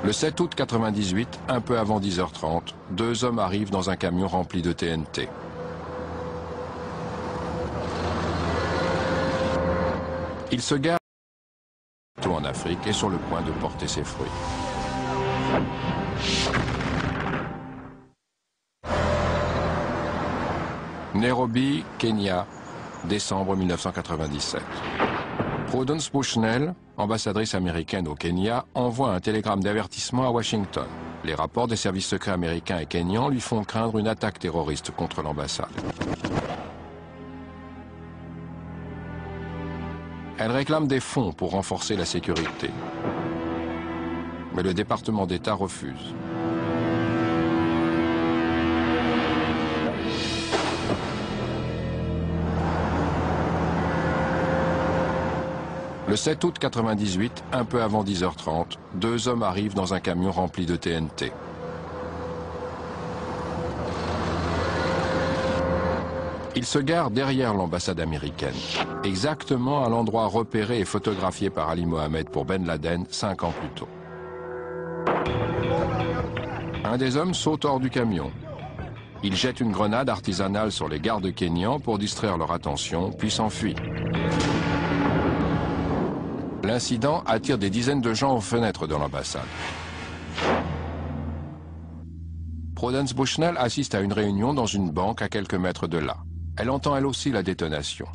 Le 7 août 1998, un peu avant 10h30, 2 hommes arrivent dans un camion rempli de TNT. Ils se garent en Afrique et sur le point de porter ses fruits. Nairobi, Kenya, décembre 1997. Prudence Bushnell, ambassadrice américaine au Kenya, envoie un télégramme d'avertissement à Washington. Les rapports des services secrets américains et kenyans lui font craindre une attaque terroriste contre l'ambassade. Elle réclame des fonds pour renforcer la sécurité. Mais le département d'État refuse. Le 7 août 1998, un peu avant 10h30, 2 hommes arrivent dans un camion rempli de TNT. Ils se garent derrière l'ambassade américaine, exactement à l'endroit repéré et photographié par Ali Mohammed pour Ben Laden 5 ans plus tôt. Un des hommes saute hors du camion. Il jette une grenade artisanale sur les gardes kenyans pour distraire leur attention, puis s'enfuit. L'incident attire des dizaines de gens aux fenêtres de l'ambassade. Prudence Bushnell assiste à une réunion dans une banque à quelques mètres de là. Elle entend elle aussi la détonation.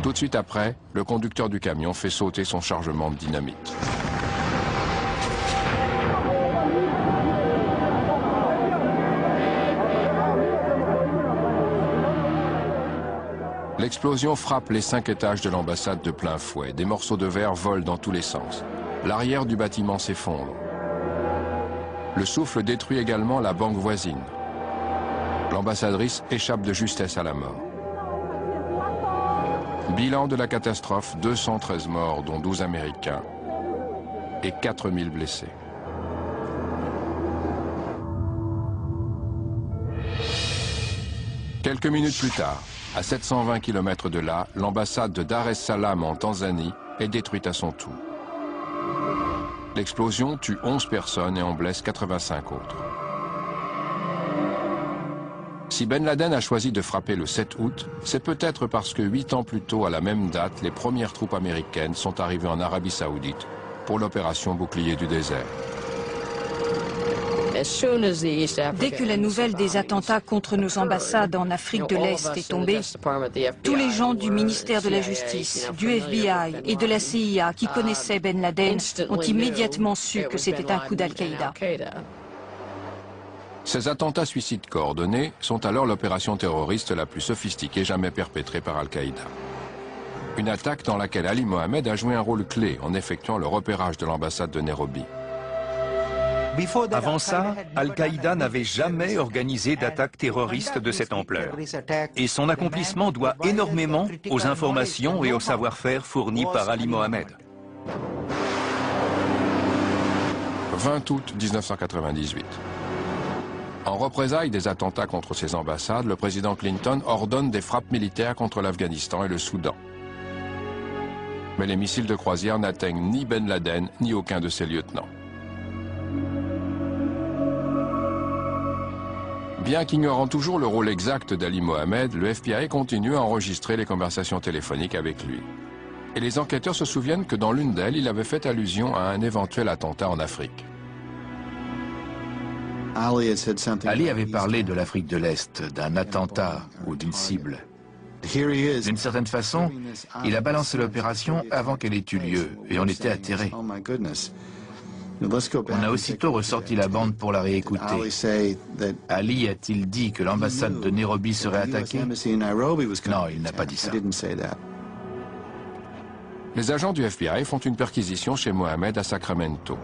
Tout de suite après, le conducteur du camion fait sauter son chargement de dynamite. L'explosion frappe les 5 étages de l'ambassade de plein fouet. Des morceaux de verre volent dans tous les sens. L'arrière du bâtiment s'effondre. Le souffle détruit également la banque voisine. L'ambassadrice échappe de justesse à la mort. Bilan de la catastrophe, 213 morts, dont 12 Américains, et 4000 blessés. Quelques minutes plus tard, à 720 km de là, l'ambassade de Dar es Salaam en Tanzanie est détruite à son tour. L'explosion tue 11 personnes et en blesse 85 autres. Si Ben Laden a choisi de frapper le 7 août, c'est peut-être parce que 8 ans plus tôt, à la même date, les premières troupes américaines sont arrivées en Arabie Saoudite pour l'opération Bouclier du désert. Dès que la nouvelle des attentats contre nos ambassades en Afrique de l'Est est tombée, tous les gens du ministère de la Justice, du FBI et de la CIA qui connaissaient Ben Laden ont immédiatement su que c'était un coup d'Al-Qaïda. Ces attentats suicides coordonnés sont alors l'opération terroriste la plus sophistiquée jamais perpétrée par Al-Qaïda. Une attaque dans laquelle Ali Mohammed a joué un rôle clé en effectuant le repérage de l'ambassade de Nairobi. Avant ça, Al-Qaïda n'avait jamais organisé d'attaque terroriste de cette ampleur. Et son accomplissement doit énormément aux informations et au savoir-faire fournis par Ali Mohammed. 20 août 1998. En représailles des attentats contre ses ambassades, le président Clinton ordonne des frappes militaires contre l'Afghanistan et le Soudan. Mais les missiles de croisière n'atteignent ni Ben Laden ni aucun de ses lieutenants. Bien qu'ignorant toujours le rôle exact d'Ali Mohammed, le FBI continue à enregistrer les conversations téléphoniques avec lui. Et les enquêteurs se souviennent que dans l'une d'elles, il avait fait allusion à un éventuel attentat en Afrique. Ali avait parlé de l'Afrique de l'Est, d'un attentat ou d'une cible. D'une certaine façon, il a balancé l'opération avant qu'elle ait eu lieu, et on était atterrés. On a aussitôt ressorti la bande pour la réécouter. Ali a-t-il dit que l'ambassade de Nairobi serait attaquée? Non, il n'a pas dit ça. Les agents du FBI font une perquisition chez Mohammed à Sacramento.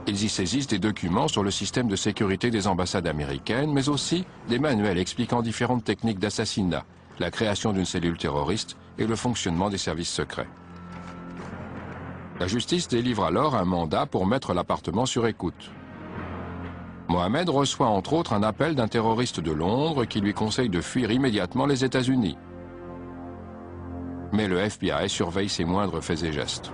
Ils y saisissent des documents sur le système de sécurité des ambassades américaines, mais aussi des manuels expliquant différentes techniques d'assassinat, la création d'une cellule terroriste et le fonctionnement des services secrets. La justice délivre alors un mandat pour mettre l'appartement sur écoute. Mohammed reçoit entre autres un appel d'un terroriste de Londres qui lui conseille de fuir immédiatement les États-Unis. Mais le FBI surveille ses moindres faits et gestes.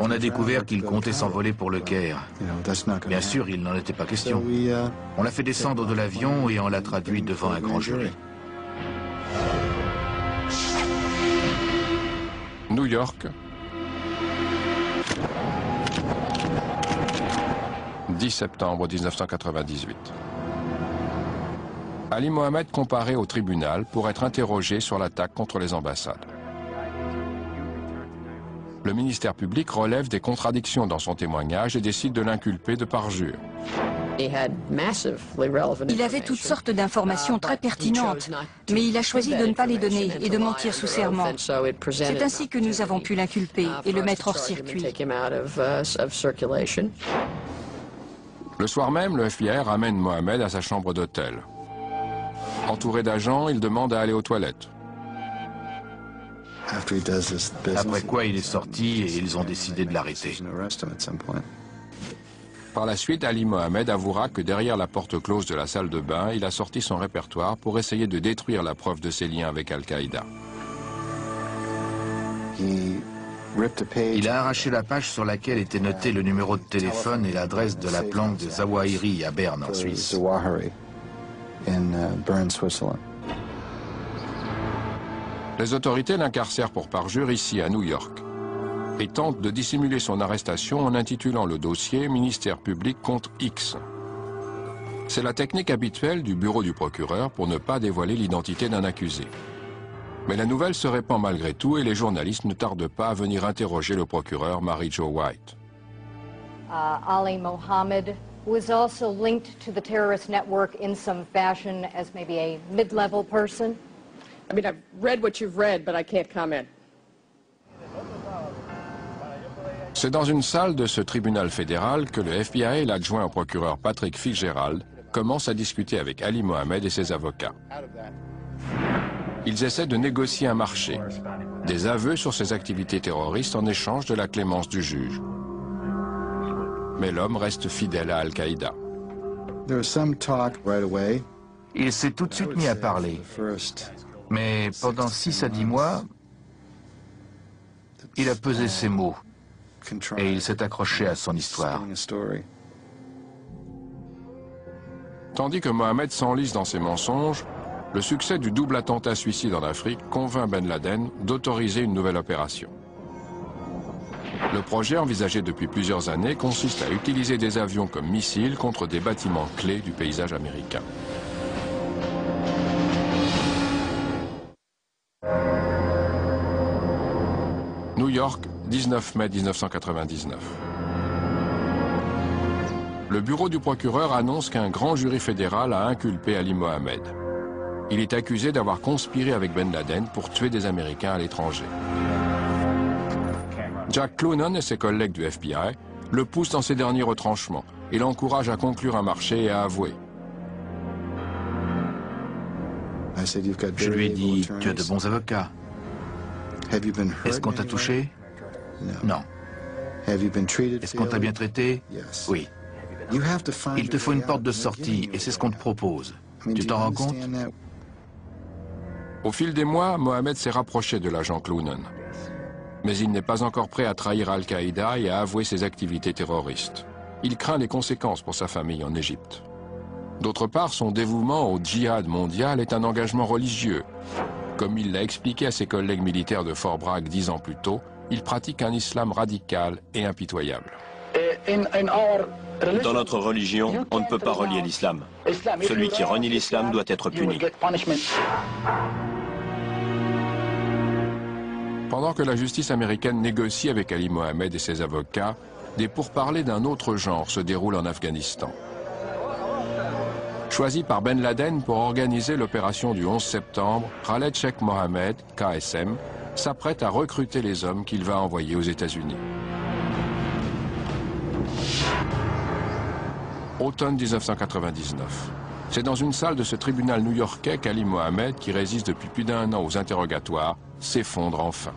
On a découvert qu'il comptait s'envoler pour le Caire. Bien sûr, il n'en était pas question. On l'a fait descendre de l'avion et on l'a traduit devant un grand jury. New York, 10 septembre 1998. Ali Mohammed comparé au tribunal pour être interrogé sur l'attaque contre les ambassades. Le ministère public relève des contradictions dans son témoignage et décide de l'inculper de parjure. Il avait toutes sortes d'informations très pertinentes, mais il a choisi de ne pas les donner et de mentir sous serment. C'est ainsi que nous avons pu l'inculper et le mettre hors circuit. Le soir même, le FBI ramène Mohammed à sa chambre d'hôtel. Entouré d'agents, il demande à aller aux toilettes. Après quoi, il est sorti et ils ont décidé de l'arrêter. Par la suite, Ali Mohammed avouera que derrière la porte close de la salle de bain, il a sorti son répertoire pour essayer de détruire la preuve de ses liens avec Al-Qaïda. Il a arraché la page sur laquelle était noté le numéro de téléphone et l'adresse de la planque de Zawahiri à Berne, en Suisse. Les autorités l'incarcèrent pour parjure ici, à New York, et tentent de dissimuler son arrestation en intitulant le dossier « Ministère public contre X ». C'est la technique habituelle du bureau du procureur pour ne pas dévoiler l'identité d'un accusé. Mais la nouvelle se répand malgré tout et les journalistes ne tardent pas à venir interroger le procureur Mary Jo White. Ali Mohammed was also linked to the terrorist network in some fashion as maybe a mid-level person. I mean, I've read what you've read, but I can't comment. C'est dans une salle de ce tribunal fédéral que le FBI et l'adjoint au procureur Patrick Fitzgerald commencent à discuter avec Ali Mohammed et ses avocats. Ils essaient de négocier un marché, des aveux sur ses activités terroristes en échange de la clémence du juge. Mais l'homme reste fidèle à Al-Qaïda. Il s'est tout de suite mis à parler. Mais pendant 6 à 10 mois, il a pesé ses mots et il s'est accroché à son histoire. Tandis que Mohammed s'enlise dans ses mensonges, le succès du double attentat suicide en Afrique convainc Ben Laden d'autoriser une nouvelle opération. Le projet envisagé depuis plusieurs années consiste à utiliser des avions comme missiles contre des bâtiments clés du paysage américain. New York, 19 mai 1999. Le bureau du procureur annonce qu'un grand jury fédéral a inculpé Ali Mohammed. Il est accusé d'avoir conspiré avec Ben Laden pour tuer des Américains à l'étranger. Jack Cloonan et ses collègues du FBI le poussent dans ses derniers retranchements et l'encouragent à conclure un marché et à avouer. Je lui ai dit, tu as de bons avocats. Est-ce qu'on t'a touché? Non. Est-ce qu'on t'a bien traité? Oui. Il te faut une porte de sortie et c'est ce qu'on te propose. Tu t'en rends compte? Au fil des mois, Mohammed s'est rapproché de l'agent Cloonan. Mais il n'est pas encore prêt à trahir Al-Qaïda et à avouer ses activités terroristes. Il craint les conséquences pour sa famille en Égypte. D'autre part, son dévouement au djihad mondial est un engagement religieux. Comme il l'a expliqué à ses collègues militaires de Fort Bragg 10 ans plus tôt, il pratique un islam radical et impitoyable. Dans notre religion, on ne peut pas relier l'islam. Celui qui renie l'islam doit être puni. Pendant que la justice américaine négocie avec Ali Mohammed et ses avocats, des pourparlers d'un autre genre se déroulent en Afghanistan. Choisi par Ben Laden pour organiser l'opération du 11 septembre, Khaled Sheikh Mohammed, KSM, s'apprête à recruter les hommes qu'il va envoyer aux États-Unis. Automne 1999. C'est dans une salle de ce tribunal new-yorkais qu'Ali Mohammed, qui résiste depuis plus d'1 an aux interrogatoires, s'effondre enfin.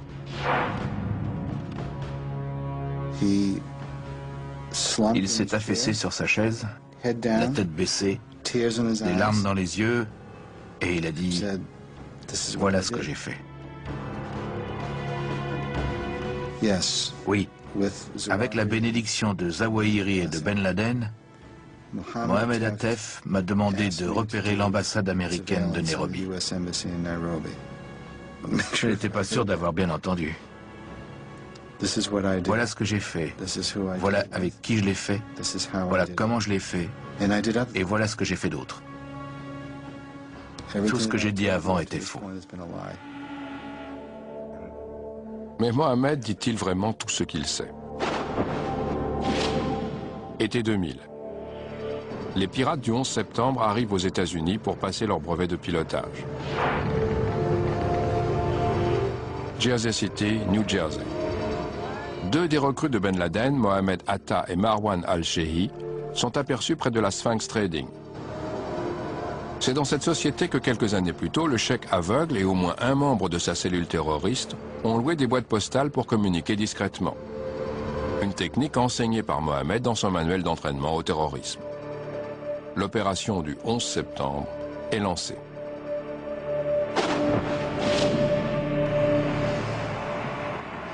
Il s'est affaissé sur sa chaise, la tête baissée, des larmes dans les yeux, et il a dit « Voilà ce que j'ai fait ». Oui, avec la bénédiction de Zawahiri et de Ben Laden, Mohamed Attef m'a demandé de repérer l'ambassade américaine de Nairobi. Je n'étais pas sûr d'avoir bien entendu. Voilà ce que j'ai fait. Voilà avec qui je l'ai fait. Voilà comment je l'ai fait. Et voilà ce que j'ai fait d'autre. Tout ce que j'ai dit avant était faux. Mais Mohammed dit-il vraiment tout ce qu'il sait? Été 2000. Les pirates du 11 septembre arrivent aux États-Unis pour passer leur brevet de pilotage. Jersey City, New Jersey. 2 des recrues de Ben Laden, Mohamed Atta et Marwan al-Shehi, sont aperçus près de la Sphinx Trading. C'est dans cette société que quelques années plus tôt, le cheikh aveugle et au moins un membre de sa cellule terroriste ont loué des boîtes postales pour communiquer discrètement. Une technique enseignée par Mohammed dans son manuel d'entraînement au terrorisme. L'opération du 11 septembre est lancée.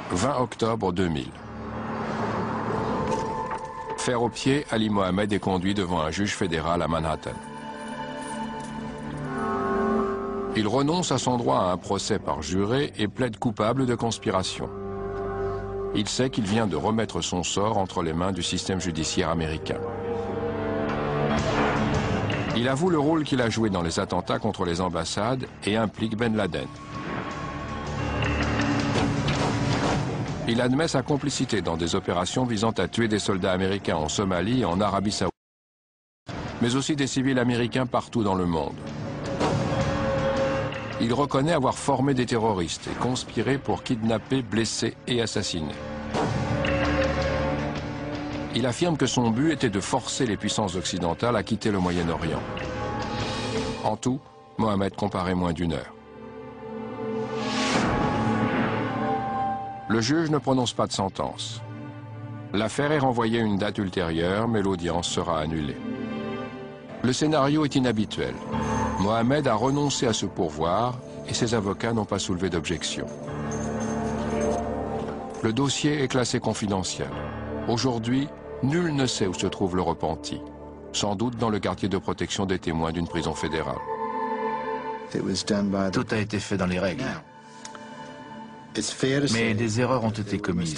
« 20 octobre 2000. Fer aux pieds, Ali Mohammed est conduit devant un juge fédéral à Manhattan. Il renonce à son droit à un procès par juré et plaide coupable de conspiration. Il sait qu'il vient de remettre son sort entre les mains du système judiciaire américain. Il avoue le rôle qu'il a joué dans les attentats contre les ambassades et implique Ben Laden. Il admet sa complicité dans des opérations visant à tuer des soldats américains en Somalie et en Arabie Saoudite, mais aussi des civils américains partout dans le monde. Il reconnaît avoir formé des terroristes et conspiré pour kidnapper, blesser et assassiner. Il affirme que son but était de forcer les puissances occidentales à quitter le Moyen-Orient. En tout, Mohammed comparait moins d'1 heure. Le juge ne prononce pas de sentence. L'affaire est renvoyée à une date ultérieure, mais l'audience sera annulée. Le scénario est inhabituel. Mohammed a renoncé à ce pourvoir et ses avocats n'ont pas soulevé d'objection. Le dossier est classé confidentiel. Aujourd'hui, nul ne sait où se trouve le repenti. Sans doute dans le quartier de protection des témoins d'une prison fédérale. Tout a été fait dans les règles. Mais des erreurs ont été commises.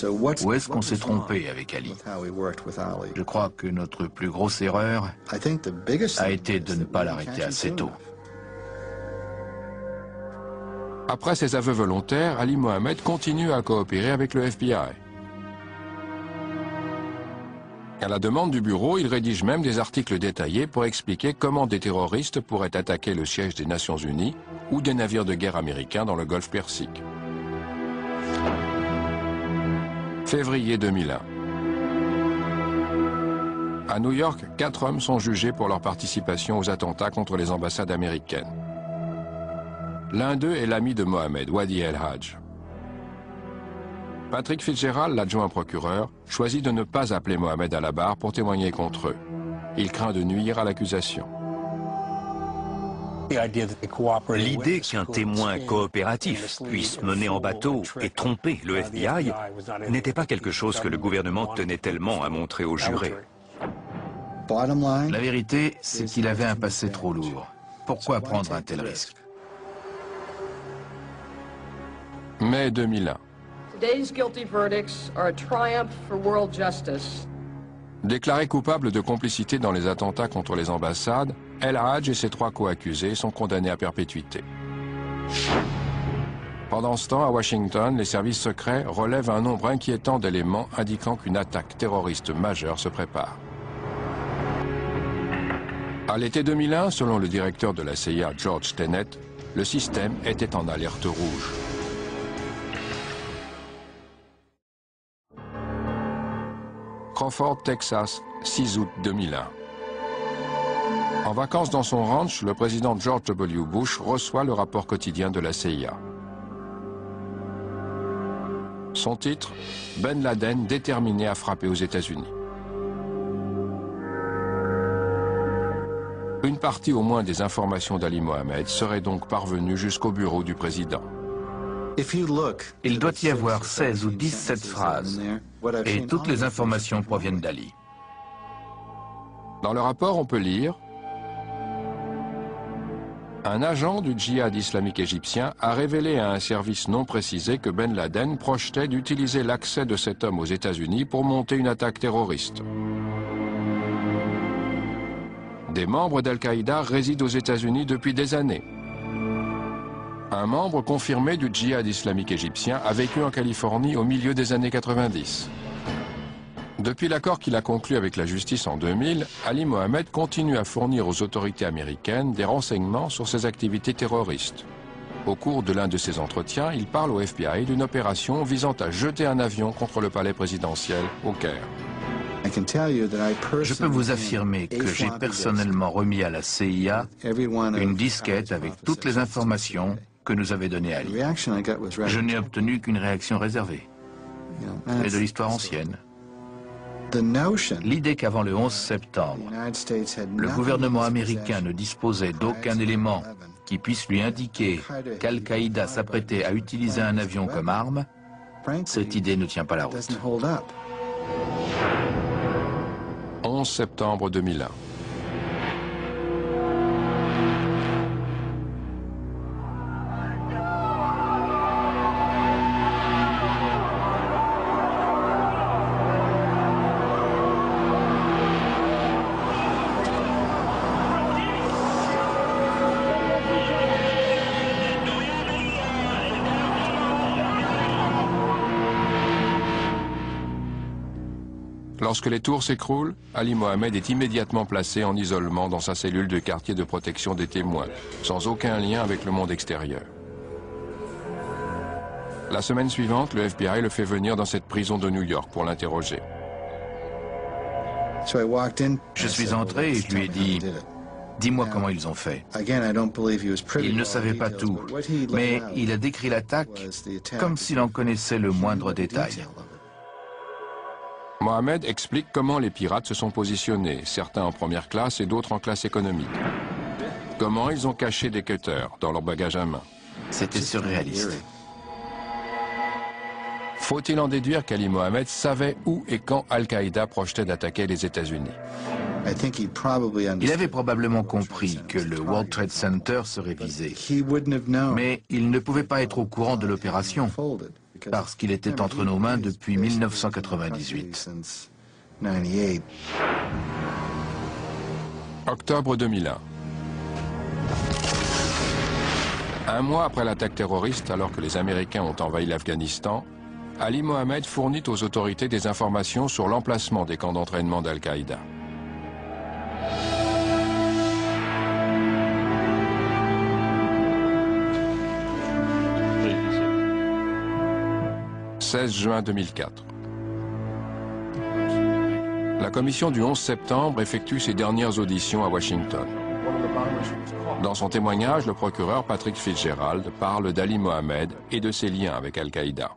Où est-ce qu'on s'est trompé avec Ali? Je crois que notre plus grosse erreur a été de ne pas l'arrêter assez tôt. Après ses aveux volontaires, Ali Mohammed continue à coopérer avec le FBI. À la demande du bureau, il rédige même des articles détaillés pour expliquer comment des terroristes pourraient attaquer le siège des Nations Unies ou des navires de guerre américains dans le Golfe Persique. Février 2001. À New York, 4 hommes sont jugés pour leur participation aux attentats contre les ambassades américaines. L'un d'eux est l'ami de Mohammed, Wadi El-Hajj. Patrick Fitzgerald, l'adjoint procureur, choisit de ne pas appeler Mohammed à la barre pour témoigner contre eux. Il craint de nuire à l'accusation. L'idée qu'un témoin coopératif puisse mener en bateau et tromper le FBI n'était pas quelque chose que le gouvernement tenait tellement à montrer aux jurés. La vérité, c'est qu'il avait un passé trop lourd. Pourquoi prendre un tel risque? Mai 2001. Today's guilty verdicts are a triumph for world justice. Déclaré coupable de complicité dans les attentats contre les ambassades, El-Hajj et ses 3 co-accusés sont condamnés à perpétuité. Pendant ce temps, à Washington, les services secrets relèvent un nombre inquiétant d'éléments indiquant qu'une attaque terroriste majeure se prépare. À l'été 2001, selon le directeur de la CIA, George Tenet, le système était en alerte rouge. Crawford, Texas, 6 août 2001. En vacances dans son ranch, le président George W. Bush reçoit le rapport quotidien de la CIA. Son titre, Ben Laden déterminé à frapper aux États-Unis. Une partie au moins des informations d'Ali Mohammed serait donc parvenue jusqu'au bureau du président. Il doit y avoir 16 ou 17 phrases, et toutes les informations proviennent d'Ali. Dans le rapport, on peut lire: un agent du djihad islamique égyptien a révélé à un service non précisé que Ben Laden projetait d'utiliser l'accès de cet homme aux États-Unis pour monter une attaque terroriste. Des membres d'Al-Qaïda résident aux États-Unis depuis des années. Un membre confirmé du djihad islamique égyptien a vécu en Californie au milieu des années 90. Depuis l'accord qu'il a conclu avec la justice en 2000, Ali Mohammed continue à fournir aux autorités américaines des renseignements sur ses activités terroristes. Au cours de l'un de ses entretiens, il parle au FBI d'une opération visant à jeter un avion contre le palais présidentiel au Caire. Je peux vous affirmer que j'ai personnellement remis à la CIA une disquette avec toutes les informations que nous avait données Ali. Je n'ai obtenu qu'une réaction réservée. C'est de l'histoire ancienne. L'idée qu'avant le 11 septembre, le gouvernement américain ne disposait d'aucun élément qui puisse lui indiquer qu'Al-Qaïda s'apprêtait à utiliser un avion comme arme, cette idée ne tient pas la route. 11 septembre 2001. Lorsque les tours s'écroulent, Ali Mohammed est immédiatement placé en isolement dans sa cellule de quartier de protection des témoins, sans aucun lien avec le monde extérieur. La semaine suivante, le FBI le fait venir dans cette prison de New York pour l'interroger. Je suis entré et je lui ai dit: dis-moi comment ils ont fait. Il ne savait pas tout, mais il a décrit l'attaque comme s'il en connaissait le moindre détail. Mohammed explique comment les pirates se sont positionnés, certains en première classe et d'autres en classe économique. Comment ils ont caché des cutters dans leur bagage à main. C'était surréaliste. Faut-il en déduire qu'Ali Mohammed savait où et quand Al-Qaïda projetait d'attaquer les États-Unis? Il avait probablement compris que le World Trade Center serait visé, mais il ne pouvait pas être au courant de l'opération, parce qu'il était entre nos mains depuis 1998. Octobre 2001. Un mois après l'attaque terroriste, alors que les Américains ont envahi l'Afghanistan, Ali Mohammed fournit aux autorités des informations sur l'emplacement des camps d'entraînement d'Al-Qaïda. « 16 juin 2004. La commission du 11 septembre effectue ses dernières auditions à Washington. Dans son témoignage, le procureur Patrick Fitzgerald parle d'Ali Mohammed et de ses liens avec Al-Qaïda.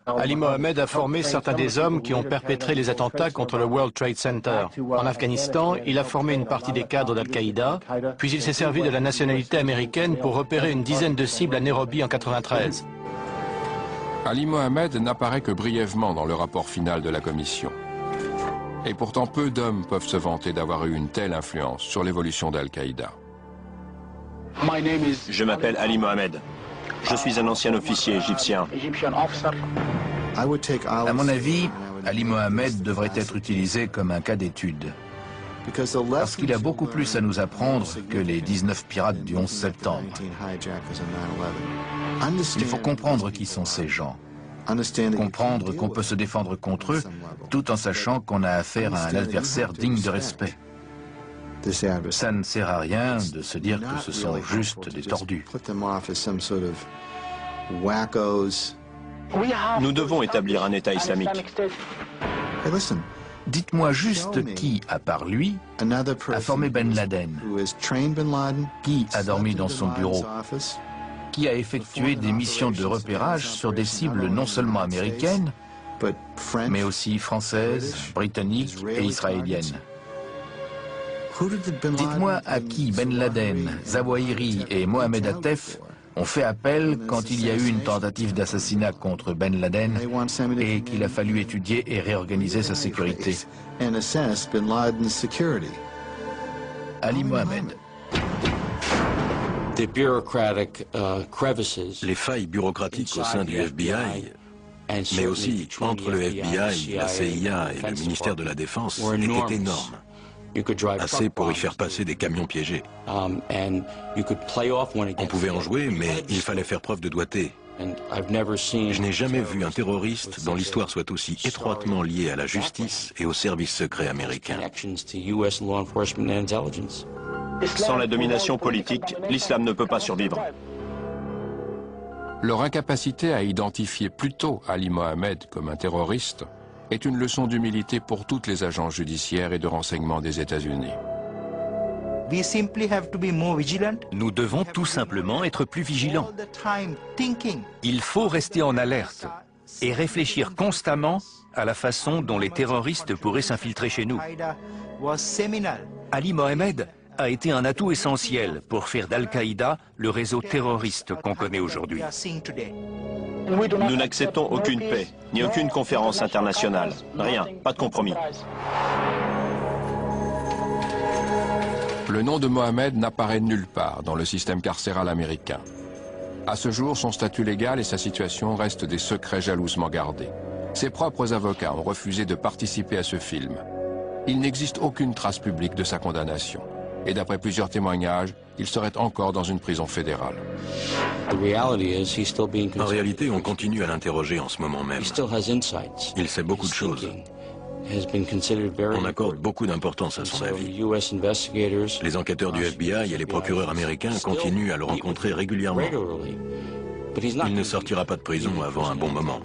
Ali Mohammed a formé certains des hommes qui ont perpétré les attentats contre le World Trade Center. En Afghanistan, il a formé une partie des cadres d'Al-Qaïda, puis il s'est servi de la nationalité américaine pour repérer une dizaine de cibles à Nairobi en 1993. Ali Mohammed n'apparaît que brièvement dans le rapport final de la commission. Et pourtant, peu d'hommes peuvent se vanter d'avoir eu une telle influence sur l'évolution d'Al-Qaïda. Je m'appelle Ali Mohammed. Je suis un ancien officier égyptien. À mon avis, Ali Mohammed devrait être utilisé comme un cas d'étude. Parce qu'il a beaucoup plus à nous apprendre que les 19 pirates du 11 septembre. Il faut comprendre qui sont ces gens. Comprendre qu'on peut se défendre contre eux, tout en sachant qu'on a affaire à un adversaire digne de respect. Ça ne sert à rien de se dire que ce sont juste des tordus. Nous devons établir un État islamique. Dites-moi juste qui, à part lui, a formé Ben Laden, qui a dormi dans son bureau, qui a effectué des missions de repérage sur des cibles non seulement américaines, mais aussi françaises, britanniques et israéliennes. Dites-moi à qui Ben Laden, Zawahiri et Mohamed Attef ont fait appel quand il y a eu une tentative d'assassinat contre Ben Laden et qu'il a fallu étudier et réorganiser sa sécurité. Ali Mohammed. Les failles bureaucratiques au sein du FBI, mais aussi entre le FBI, la CIA et le ministère de la Défense, étaient énormes. Assez pour y faire passer des camions piégés. On pouvait en jouer, mais il fallait faire preuve de doigté. Je n'ai jamais vu un terroriste dont l'histoire soit aussi étroitement liée à la justice et aux services secrets américains. Sans la domination politique, l'islam ne peut pas survivre. Leur incapacité à identifier plus tôt Ali Mohammed comme un terroriste est une leçon d'humilité pour toutes les agences judiciaires et de renseignement des États-Unis. Nous devons tout simplement être plus vigilants. Il faut rester en alerte et réfléchir constamment à la façon dont les terroristes pourraient s'infiltrer chez nous. Ali Mohammed a été un atout essentiel pour faire d'Al-Qaïda le réseau terroriste qu'on connaît aujourd'hui. Nous n'acceptons aucune paix, ni aucune conférence internationale. Rien, pas de compromis. Le nom de Mohammed n'apparaît nulle part dans le système carcéral américain. À ce jour, son statut légal et sa situation restent des secrets jalousement gardés. Ses propres avocats ont refusé de participer à ce film. Il n'existe aucune trace publique de sa condamnation. Et d'après plusieurs témoignages, il serait encore dans une prison fédérale. En réalité, on continue à l'interroger en ce moment même. Il sait beaucoup de choses. On accorde beaucoup d'importance à son avis. Les enquêteurs du FBI et les procureurs américains continuent à le rencontrer régulièrement. Il ne sortira pas de prison avant un bon moment.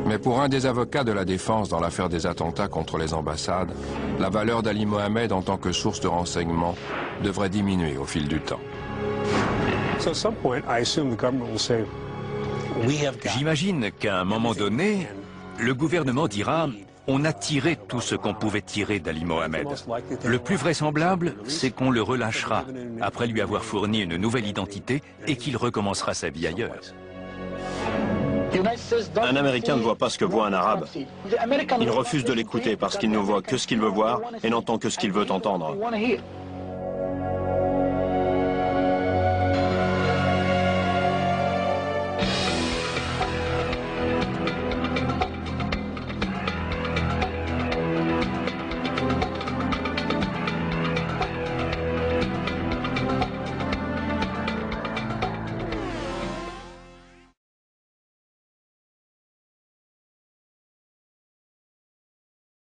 Mais pour un des avocats de la défense dans l'affaire des attentats contre les ambassades, la valeur d'Ali Mohammed en tant que source de renseignement devrait diminuer au fil du temps. J'imagine qu'à un moment donné, le gouvernement dira « on a tiré tout ce qu'on pouvait tirer d'Ali Mohammed ». Le plus vraisemblable, c'est qu'on le relâchera après lui avoir fourni une nouvelle identité et qu'il recommencera sa vie ailleurs. Un Américain ne voit pas ce que voit un Arabe. Il refuse de l'écouter parce qu'il ne voit que ce qu'il veut voir et n'entend que ce qu'il veut entendre.